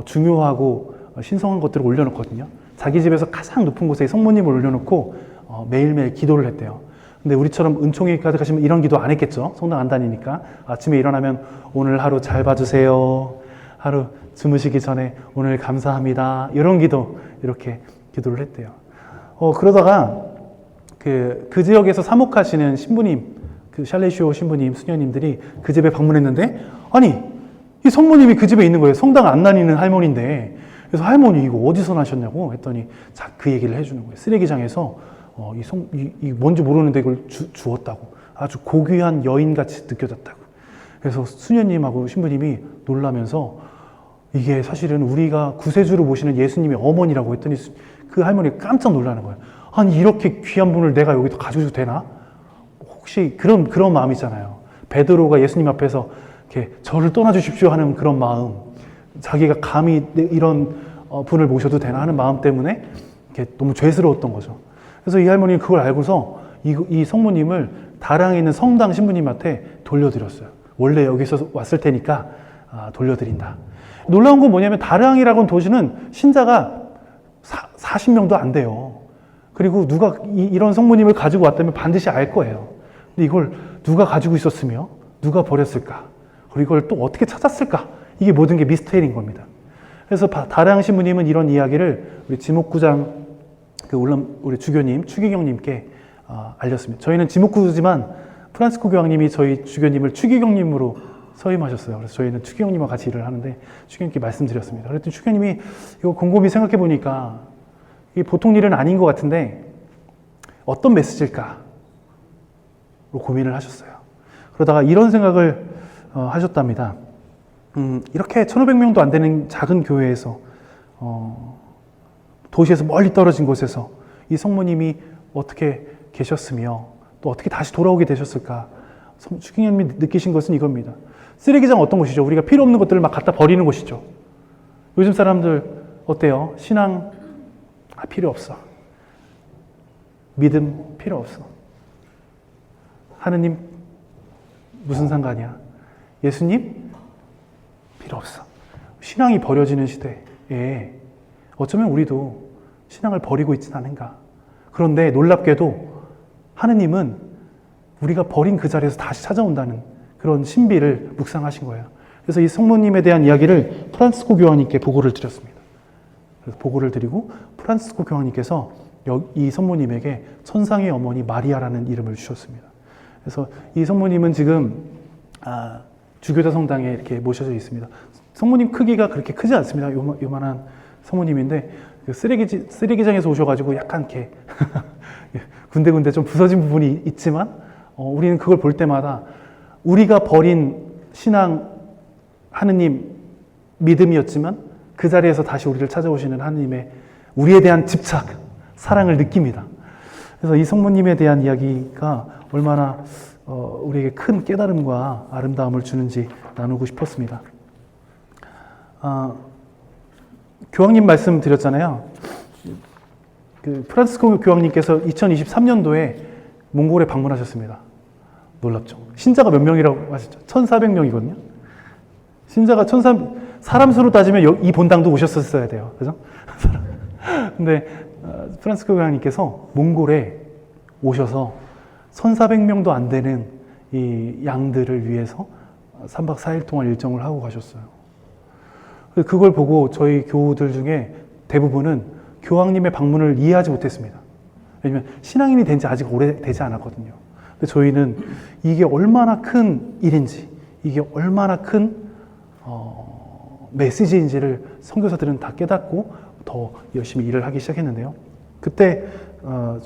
중요하고 신성한 것들을 올려놓거든요. 자기 집에서 가장 높은 곳에 성모님을 올려놓고 매일매일 기도를 했대요. 근데 우리처럼 은총이까지 가시면 이런 기도 안 했겠죠. 성당 안 다니니까. 아침에 일어나면 오늘 하루 잘 봐주세요. 하루 주무시기 전에 오늘 감사합니다. 이런 기도, 이렇게 기도를 했대요. 그러다가 그 지역에서 사목하시는 신부님, 그 샬레시오 신부님, 수녀님들이 그 집에 방문했는데, 아니, 이 성모님이 그 집에 있는 거예요. 성당 안 다니는 할머니인데. 그래서 할머니 이거 어디서 나셨냐고 했더니 그 얘기를 해주는 거예요. 쓰레기장에서 이 뭔지 모르는데 이걸 주웠다고. 아주 고귀한 여인같이 느껴졌다고. 그래서 수녀님하고 신부님이 놀라면서 이게 사실은 우리가 구세주로 모시는 예수님의 어머니라고 했더니 그 할머니가 깜짝 놀라는 거예요. 아니 이렇게 귀한 분을 내가 여기서 가져도 되나? 혹시 그런 마음 있잖아요. 베드로가 예수님 앞에서 이렇게 저를 떠나주십시오 하는 그런 마음, 자기가 감히 이런 분을 모셔도 되나 하는 마음 때문에 이렇게 너무 죄스러웠던 거죠. 그래서 이 할머니는 그걸 알고서 이 성모님을 다랑에 있는 성당 신부님한테 돌려드렸어요. 원래 여기서 왔을 테니까 돌려드린다. 놀라운 건 뭐냐면 다랑이라고 하는 도시는 신자가 40명도 안 돼요. 그리고 누가 이런 성모님을 가지고 왔다면 반드시 알 거예요. 근데 이걸 누가 가지고 있었으며 누가 버렸을까? 그리고 이걸 또 어떻게 찾았을까? 이게 모든 게 미스테리인 겁니다. 그래서 다랑 신부님은 이런 이야기를 우리 지목구장 우리 주교님 추기경님께 알렸습니다. 저희는 지목구지만 프란시스코 교황님이 저희 주교님을 추기경님으로 서임하셨어요. 그래서 저희는 추기경님과 같이 일을 하는데 추기경님께 말씀드렸습니다. 그랬더니 추기경님이 이거 곰곰이 생각해 보니까 이게 보통 일은 아닌 것 같은데 어떤 메시지일까? 로 고민을 하셨어요. 그러다가 이런 생각을 하셨답니다. 이렇게 1500명도 안 되는 작은 교회에서 도시에서 멀리 떨어진 곳에서 이 성모님이 어떻게 계셨으며 또 어떻게 다시 돌아오게 되셨을까? 추기경님이 느끼신 것은 이겁니다. 쓰레기장 어떤 곳이죠? 우리가 필요 없는 것들을 막 갖다 버리는 곳이죠. 요즘 사람들 어때요? 신앙 필요 없어. 믿음 필요 없어. 하느님 무슨 상관이야? 예수님 필요 없어. 신앙이 버려지는 시대에 어쩌면 우리도 신앙을 버리고 있진 않은가. 그런데 놀랍게도 하느님은 우리가 버린 그 자리에서 다시 찾아온다는 그런 신비를 묵상하신 거예요. 그래서 이 성모님에 대한 이야기를 프란시스코 교황님께 보고를 드렸습니다. 그래서 보고를 드리고 프란시스코 교황님께서 이 성모님에게 천상의 어머니 마리아라는 이름을 주셨습니다. 그래서 이 성모님은 지금 주교자 성당에 이렇게 모셔져 있습니다. 성모님 크기가 그렇게 크지 않습니다. 요만한 성모님인데 그 쓰레기장에서 오셔가지고 약간 이렇게 군데군데 좀 부서진 부분이 있지만 우리는 그걸 볼 때마다 우리가 버린 신앙 하느님 믿음이었지만 그 자리에서 다시 우리를 찾아오시는 하느님의 우리에 대한 집착, 사랑을 느낍니다. 그래서 이 성모님에 대한 이야기가 얼마나 우리에게 큰 깨달음과 아름다움을 주는지 나누고 싶었습니다. 교황님 말씀 드렸잖아요. 그 프란시스코 교황님께서 2023년도에 몽골에 방문하셨습니다. 놀랍죠? 신자가 몇 명이라고 하셨죠? 1400명이거든요. 신자가 사람 수로 따지면 이 본당도 오셨었어야 돼요. 그죠? 근데 프란시스코 교황님께서 몽골에 오셔서 1400명도 안 되는 이 양들을 위해서 3박 4일 동안 일정을 하고 가셨어요. 그걸 보고 저희 교우들 중에 대부분은 교황님의 방문을 이해하지 못했습니다. 왜냐하면 신앙인이 된 지 아직 오래되지 않았거든요. 근데 저희는 이게 얼마나 큰 일인지, 이게 얼마나 큰 메시지인지를 선교사들은 다 깨닫고 더 열심히 일을 하기 시작했는데요. 그때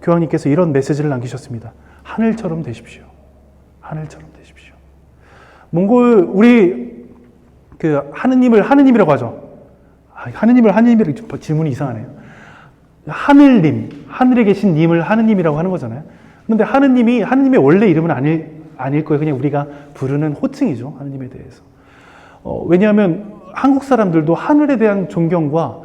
교황님께서 이런 메시지를 남기셨습니다. 하늘처럼 되십시오. 하늘처럼 되십시오. 몽골 우리 그 하느님을 하느님이라고 하죠. 하느님을 하느님이라고 질문이 이상하네요. 하늘님, 하늘에 계신 님을 하느님이라고 하는 거잖아요. 그런데 하느님의 원래 이름은 아닐 거예요. 그냥 우리가 부르는 호칭이죠. 하느님에 대해서. 왜냐하면 한국 사람들도 하늘에 대한 존경과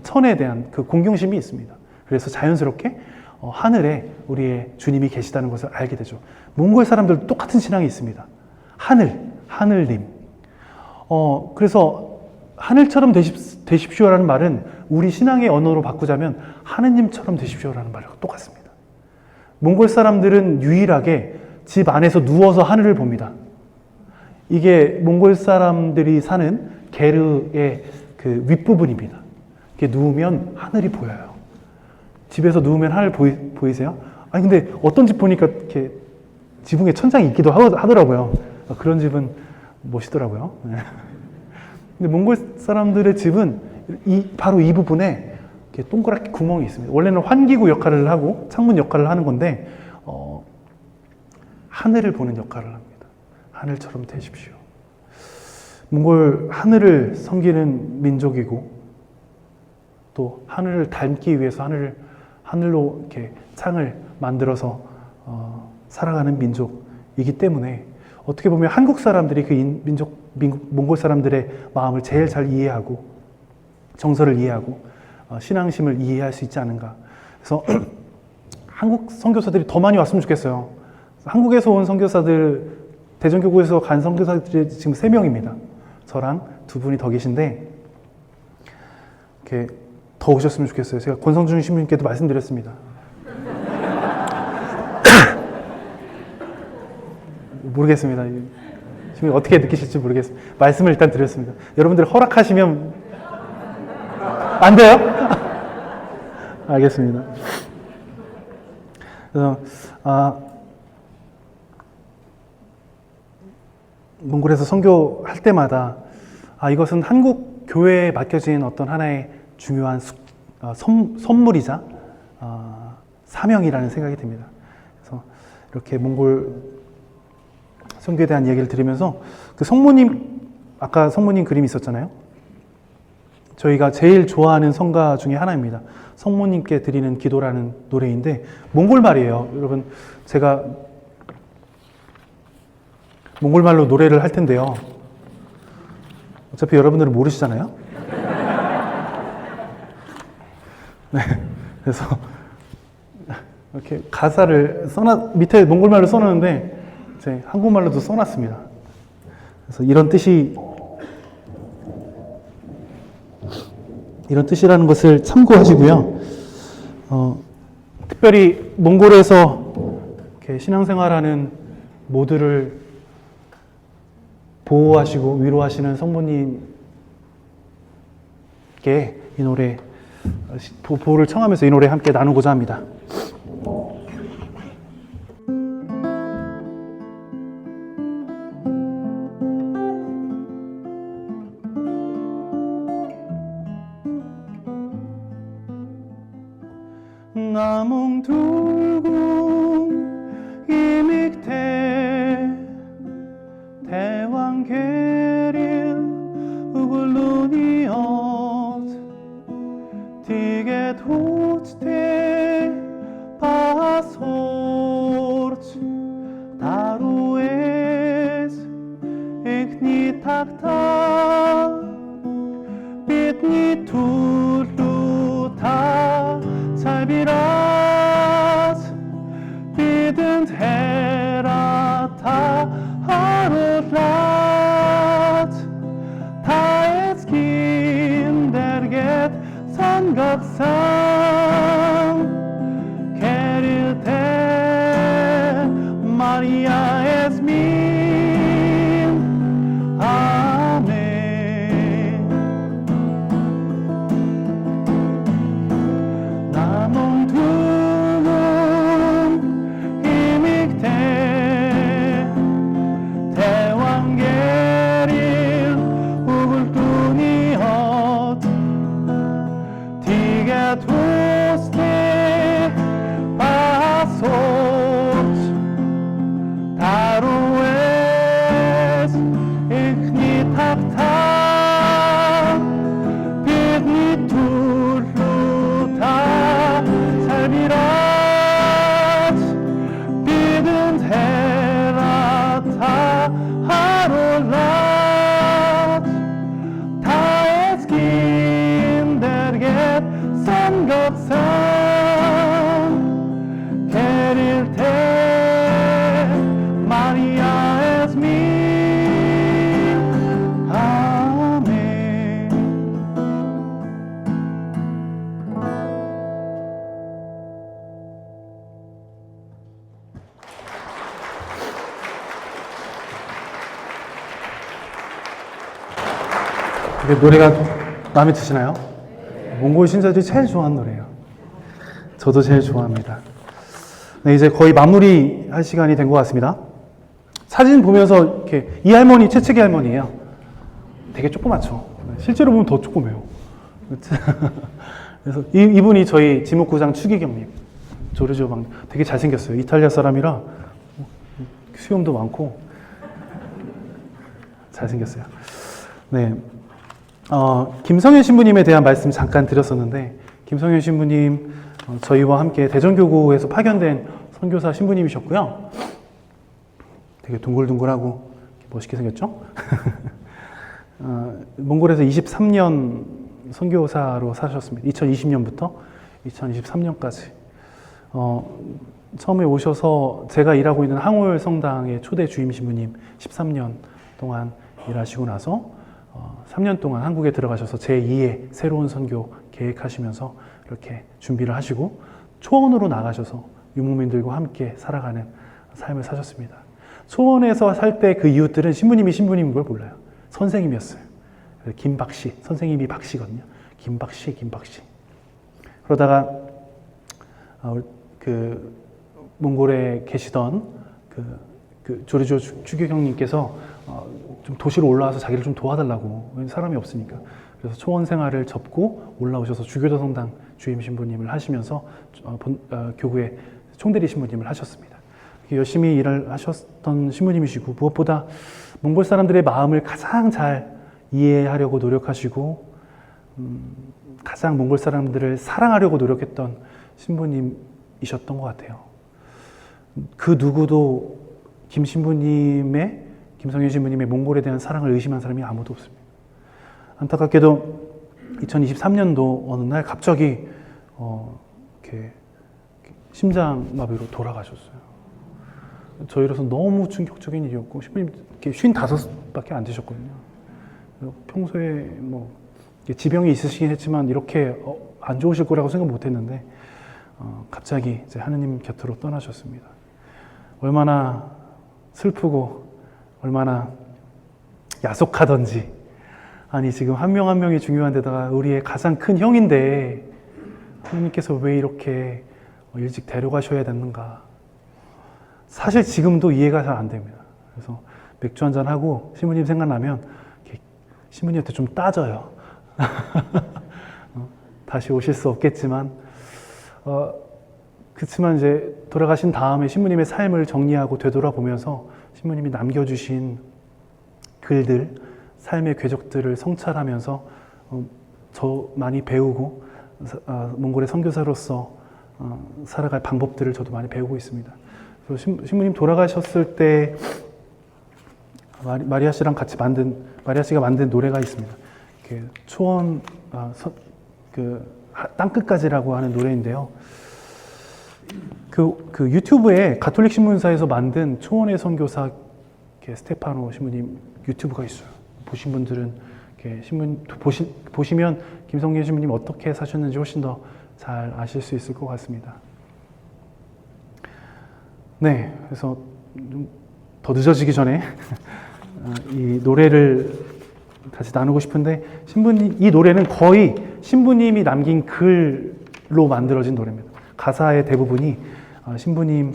천에 대한 그 공경심이 있습니다. 그래서 자연스럽게 하늘에 우리의 주님이 계시다는 것을 알게 되죠. 몽골 사람들도 똑같은 신앙이 있습니다. 하늘님. 그래서 하늘처럼 되십시오라는 말은 우리 신앙의 언어로 바꾸자면 하느님처럼 되십시오라는 말과 똑같습니다. 몽골 사람들은 유일하게 집 안에서 누워서 하늘을 봅니다. 이게 몽골 사람들이 사는 게르의 그 윗부분입니다. 이렇게 누우면 하늘이 보여요. 집에서 누우면 하늘 보이세요? 아니 근데 어떤 집 보니까 이렇게 지붕에 천장이 있기도 하더라고요. 그런 집은 멋있더라고요. 근데 몽골 사람들의 집은 바로 이 부분에 이렇게 동그랗게 구멍이 있습니다. 원래는 환기구 역할을 하고 창문 역할을 하는 건데 하늘을 보는 역할을 합니다. 하늘처럼 되십시오. 몽골 하늘을 섬기는 민족이고 또 하늘을 닮기 위해서 하늘로 이렇게 창을 만들어서 살아가는 민족이기 때문에 어떻게 보면 한국 사람들이 그 몽골 사람들의 마음을 제일 잘 이해하고 정서를 이해하고 신앙심을 이해할 수 있지 않은가. 그래서 한국 선교사들이 더 많이 왔으면 좋겠어요. 한국에서 온 선교사들, 대전교구에서 간 선교사들이 지금 3명입니다. 저랑 2분이 더 계신데 이렇게 더 오셨으면 좋겠어요. 제가 권성준 신부님께도 말씀드렸습니다. 모르겠습니다. 지금 어떻게 느끼실지 모르겠습니다. 말씀을 일단 드렸습니다. 여러분들 허락하시면 안 돼요? 알겠습니다. 그래서 몽골에서 선교할 때마다 이것은 한국 교회에 맡겨진 어떤 하나의 중요한 선물이자 사명이라는 생각이 듭니다. 그래서 이렇게 몽골 선교에 대한 이야기를 드리면서 그 성모님, 아까 성모님 그림이 있었잖아요. 저희가 제일 좋아하는 성가 중에 하나입니다. 성모님께 드리는 기도라는 노래인데 몽골 말이에요. 여러분, 제가 몽골말로 노래를 할 텐데요. 어차피 여러분들은 모르시잖아요. 네, 그래서 이렇게 가사를 밑에 몽골말로 써놨는데 이제 한국말로도 써놨습니다. 그래서 이런 뜻이라는 것을 참고하시고요. 특별히 몽골에서 이렇게 신앙생활하는 모두를 보호하시고 위로하시는 성모님께 이 노래 보호를 청하면서 이 노래 함께 나누고자 합니다. 나몽둥 이믹대 대왕계릴 우글루니엇 디게 도치테 바소르치 다루에스 익니 탁타 빛니 툴루타 살비라스 비든 헤라타 하루라트 타에스킨 데르겟 산각상 게릴테 마리아 에스민 아멘 나몽두문 이믹대 대왕계릴 우글뚜니엇 디게 도스테 바소츠 다루에스 익니 탁타 빛니 툴루타 살비라츠 비든 헤라타 하롤라츠 타에스킨 데르겟 산각상 게릴테 마리아 에스민 아멘. 이게 노래가 마음에 드시나요? 몽골 신자들이 제일 좋아하는 노래예요. 저도 제일 좋아합니다. 네, 이제 거의 마무리 할 시간이 된 것 같습니다. 사진 보면서 이렇게 이 할머니 채채기 할머니예요. 되게 조그맣죠. 실제로 보면 더 조그매요. 그래서 이분이 저희 지목구장 추기경님, 조르조 방 되게 잘생겼어요. 이탈리아 사람이라 수염도 많고 잘생겼어요. 네, 김성현 신부님에 대한 말씀 잠깐 드렸었는데 김성현 신부님 저희와 함께 대전교구에서 파견된 선교사 신부님이셨고요. 되게 둥글둥글하고 멋있게 생겼죠? 몽골에서 23년 선교사로 사셨습니다. 2020년부터 2023년까지. 처음에 오셔서 제가 일하고 있는 항울 성당의 초대 주임 신부님 13년 동안 일하시고 나서 3년 동안 한국에 들어가셔서 제2의 새로운 선교 계획하시면서 이렇게 준비를 하시고 초원으로 나가셔서 유목민들과 함께 살아가는 삶을 사셨습니다. 초원에서 살 때 그 이웃들은 신부님이 신부님인 걸 몰라요. 선생님이었어요. 김박씨, 선생님이 박씨거든요. 김박씨. 그러다가 그 몽골에 계시던 그 조르조 주교 형님께서 좀 도시로 올라와서 자기를 좀 도와달라고, 사람이 없으니까. 그래서 초원 생활을 접고 올라오셔서 주교도 성당 주임 신부님을 하시면서 교구의 총대리 신부님을 하셨습니다. 열심히 일을 하셨던 신부님이시고 무엇보다 몽골 사람들의 마음을 가장 잘 이해하려고 노력하시고 가장 몽골 사람들을 사랑하려고 노력했던 신부님이셨던 것 같아요. 그 누구도 김성현 신부님의 몽골에 대한 사랑을 의심한 사람이 아무도 없습니다. 안타깝게도 2023년도 어느 날 갑자기 이렇게 심장마비로 돌아가셨어요. 저희로서 너무 충격적인 일이었고, 신부님 55밖에 안 되셨거든요. 평소에 뭐 지병이 있으시긴 했지만 이렇게 안 좋으실 거라고 생각 못 했는데 갑자기 이제 하느님 곁으로 떠나셨습니다. 얼마나 슬프고 얼마나 야속하던지, 아니 지금 한 명 한 명이 중요한 데다가 우리의 가장 큰 형인데 하느님께서 왜 이렇게 일찍 데려가셔야 됐는가. 사실 지금도 이해가 잘 안 됩니다. 그래서 맥주 한잔 하고 신부님 생각나면 신부님한테 좀 따져요. 다시 오실 수 없겠지만, 그렇지만 이제 돌아가신 다음에 신부님의 삶을 정리하고 되돌아보면서 신부님이 남겨주신 글들, 삶의 궤적들을 성찰하면서 저 많이 배우고 몽골의 선교사로서 살아갈 방법들을 저도 많이 배우고 있습니다. 그래서 신부님 돌아가셨을 때 마리아 씨랑 같이 마리아 씨가 만든 노래가 있습니다. 초원 땅끝까지라고 하는 노래인데요. 그 유튜브에 가톨릭 신문사에서 만든 초원의 선교사 스테파노 신부님 유튜브가 있어요. 보신 분들은 보시면 김성현 신부님 어떻게 사셨는지 훨씬 더 잘 아실 수 있을 것 같습니다. 네, 그래서 더 늦어지기 전에 이 노래를 다시 나누고 싶은데, 이 노래는 거의 신부님이 남긴 글로 만들어진 노래입니다. 가사의 대부분이 신부님이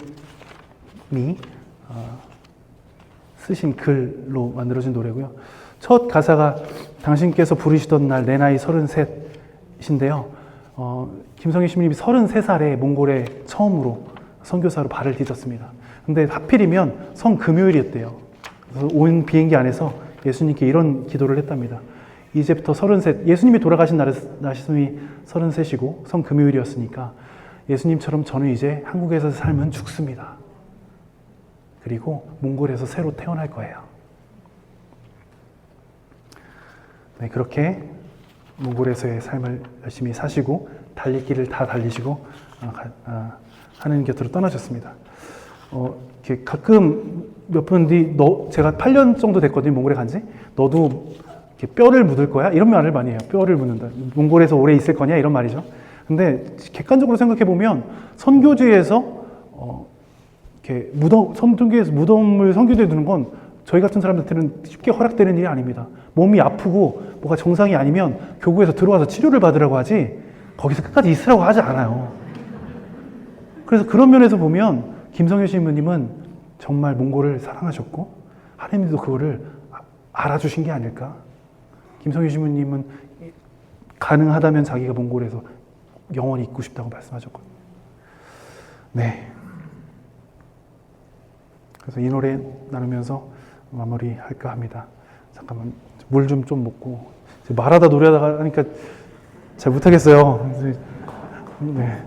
쓰신 글로 만들어진 노래고요. 첫 가사가 당신께서 부르시던 날 내 나이 33인데요. 김성희 신부님이 33살에 몽골에 처음으로 선교사로 발을 디뎠습니다. 근데 하필이면 성금요일이었대요. 그래서 온 비행기 안에서 예수님께 이런 기도를 했답니다. 이제부터 33, 예수님이 돌아가신 날이 33이고 성금요일이었으니까 예수님처럼 저는 이제 한국에서 삶은 죽습니다. 그리고 몽골에서 새로 태어날 거예요. 네, 그렇게 몽골에서의 삶을 열심히 사시고 달릴 길을 다 달리시고 하나님 곁으로 떠나셨습니다. 이렇게 가끔 몇 분 뒤 제가 8년 정도 됐거든요, 몽골에 간지. 너도 이렇게 뼈를 묻을 거야? 이런 말을 많이 해요. 뼈를 묻는다. 몽골에서 오래 있을 거냐? 이런 말이죠. 근데 객관적으로 생각해 보면 선교지에서 이렇게 선교지에서 무덤을 선교지에 두는 건 저희 같은 사람들한테는 쉽게 허락되는 일이 아닙니다. 몸이 아프고 뭐가 정상이 아니면 교구에서 들어와서 치료를 받으라고 하지 거기서 끝까지 있으라고 하지 않아요. 그래서 그런 면에서 보면 김성현 신부님은 정말 몽골을 사랑하셨고 하나님도 그거를 알아주신 게 아닐까. 김성현 신부님은 가능하다면 자기가 몽골에서 영원히 있고 싶다고 말씀하셨거든요. 네. 그래서 이 노래 나누면서 마무리할까 합니다. 잠깐만 물 좀 먹고 말하다 노래하다가 하니까 잘 못하겠어요. 네.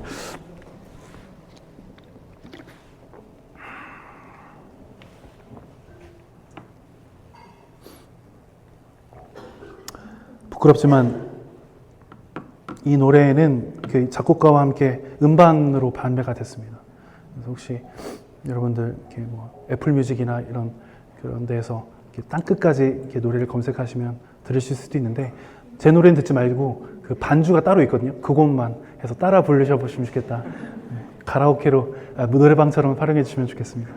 부끄럽지만 이 노래는 그 작곡가와 함께 음반으로 발매가 됐습니다. 그래서 혹시 여러분들 이렇게 뭐 애플 뮤직이나 이런 그런 데에서 이렇게 땅끝까지 이렇게 노래를 검색하시면 들으실 수도 있는데 제 노래는 듣지 말고 그 반주가 따로 있거든요. 그것만 해서 따라 부르셔 보시면 좋겠다. 가라오케로 노래방처럼 활용해 주시면 좋겠습니다.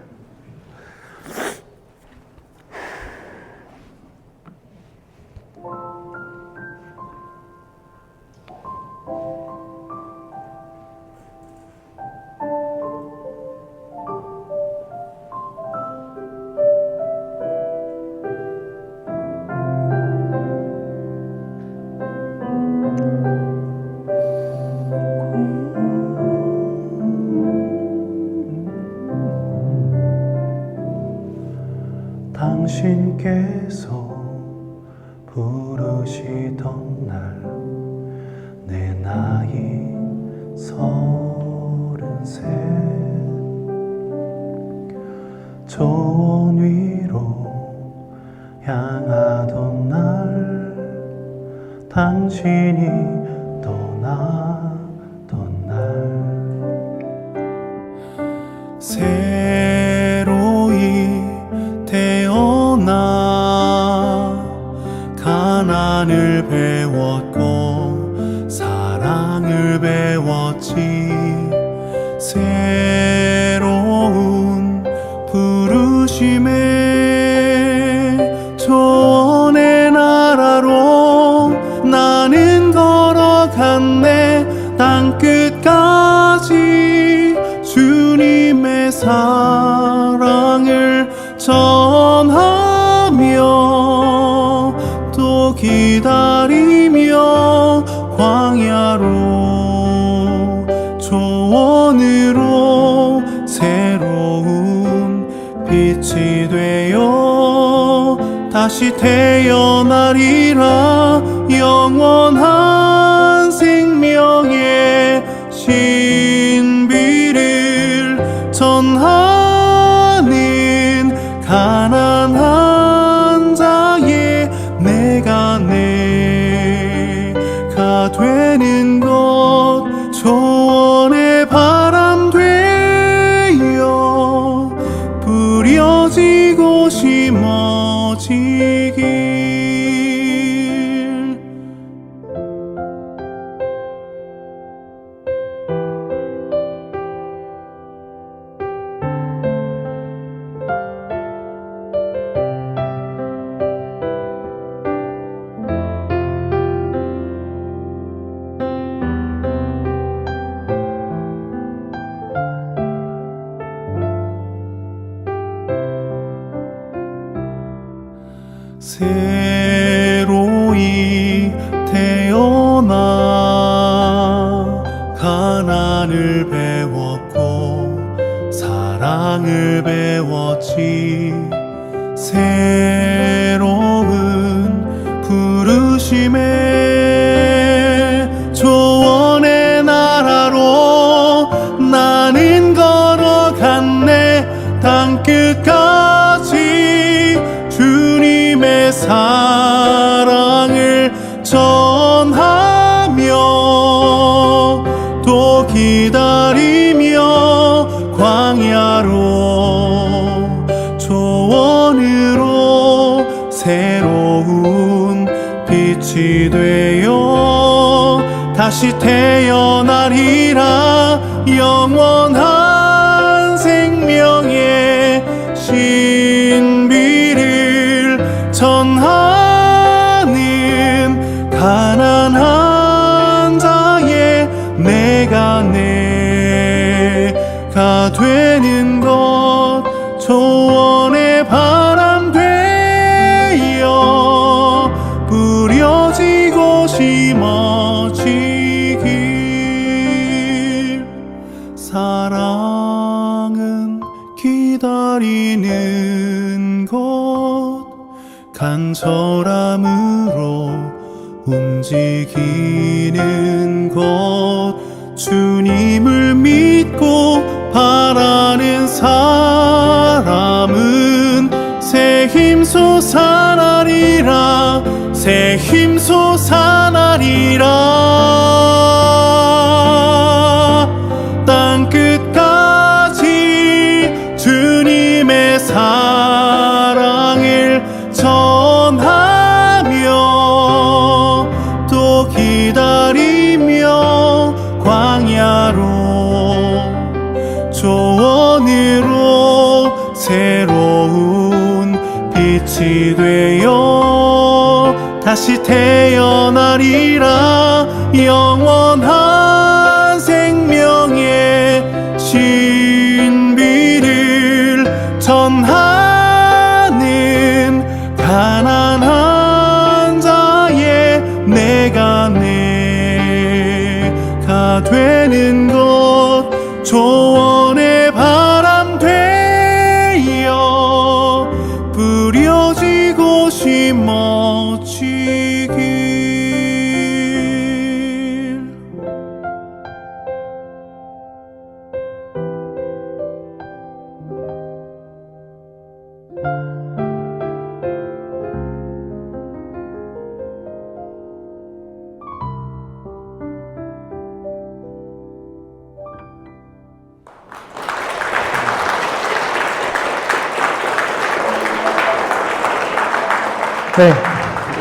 당신께서 부르시던 날 내 나이 33 저원 위로 향하던 날 당신이 떠나던 날 새로이 태어나 가난을 배웠고 사랑을 배웠지 새로운 부르심에 조언의 나라로 나는 걸어갔네 땅끝까지 주님의 사랑을 전하며 또 기다리며 광야로 조언으로 새로운 빛이 되어 다시 태어나리라 영원한 생명의 신비를 전하는 가난한 자의 내가 되는 것 조언의 바람 되어 뿌려지고 심어지길 새로이 태어나 가난을 배웠고 사랑을 배웠지 새로운 부르심에 조언의 나라로 나는 걸어갔네 땅끝까지 주님의 사랑을 전하며 또 기다리며 광야로 조언으로 새로운 빛이 되어 다시 태어나리라 영원한 생명의 신비를 전하는 가난한 자의 내가 되는 것 조언의 바람 되어 뿌려지고 심어지길 사랑은 기다리는 간절함으로 움직이는 것, 주님을 믿고 바라는 사람은 새 힘 솟아나리라, 새 힘 솟아나리라. 땅끝까지 주님의 사랑을 전하며 또 기다리며 광야로 조언으로 새로운 빛이 되어 다시 태어나리라. 영원한 생명의 신비를 전하는 가난한 자의 내가 되는 것, 조언의 바람 되어 뿌려지고 심어지길. 네,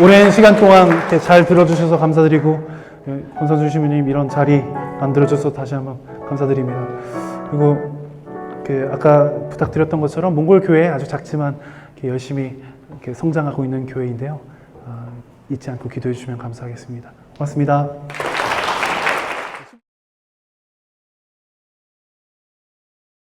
오랜 시간 동안 이렇게 잘 들어주셔서 감사드리고, 권선주 시민님 이런 자리 만들어줘서 다시 한번 감사드립니다. 그리고 아까 부탁드렸던 것처럼 몽골 교회 아주 작지만 이렇게 열심히 이렇게 성장하고 있는 교회인데요. 잊지 않고 기도해 주시면 감사하겠습니다. 고맙습니다.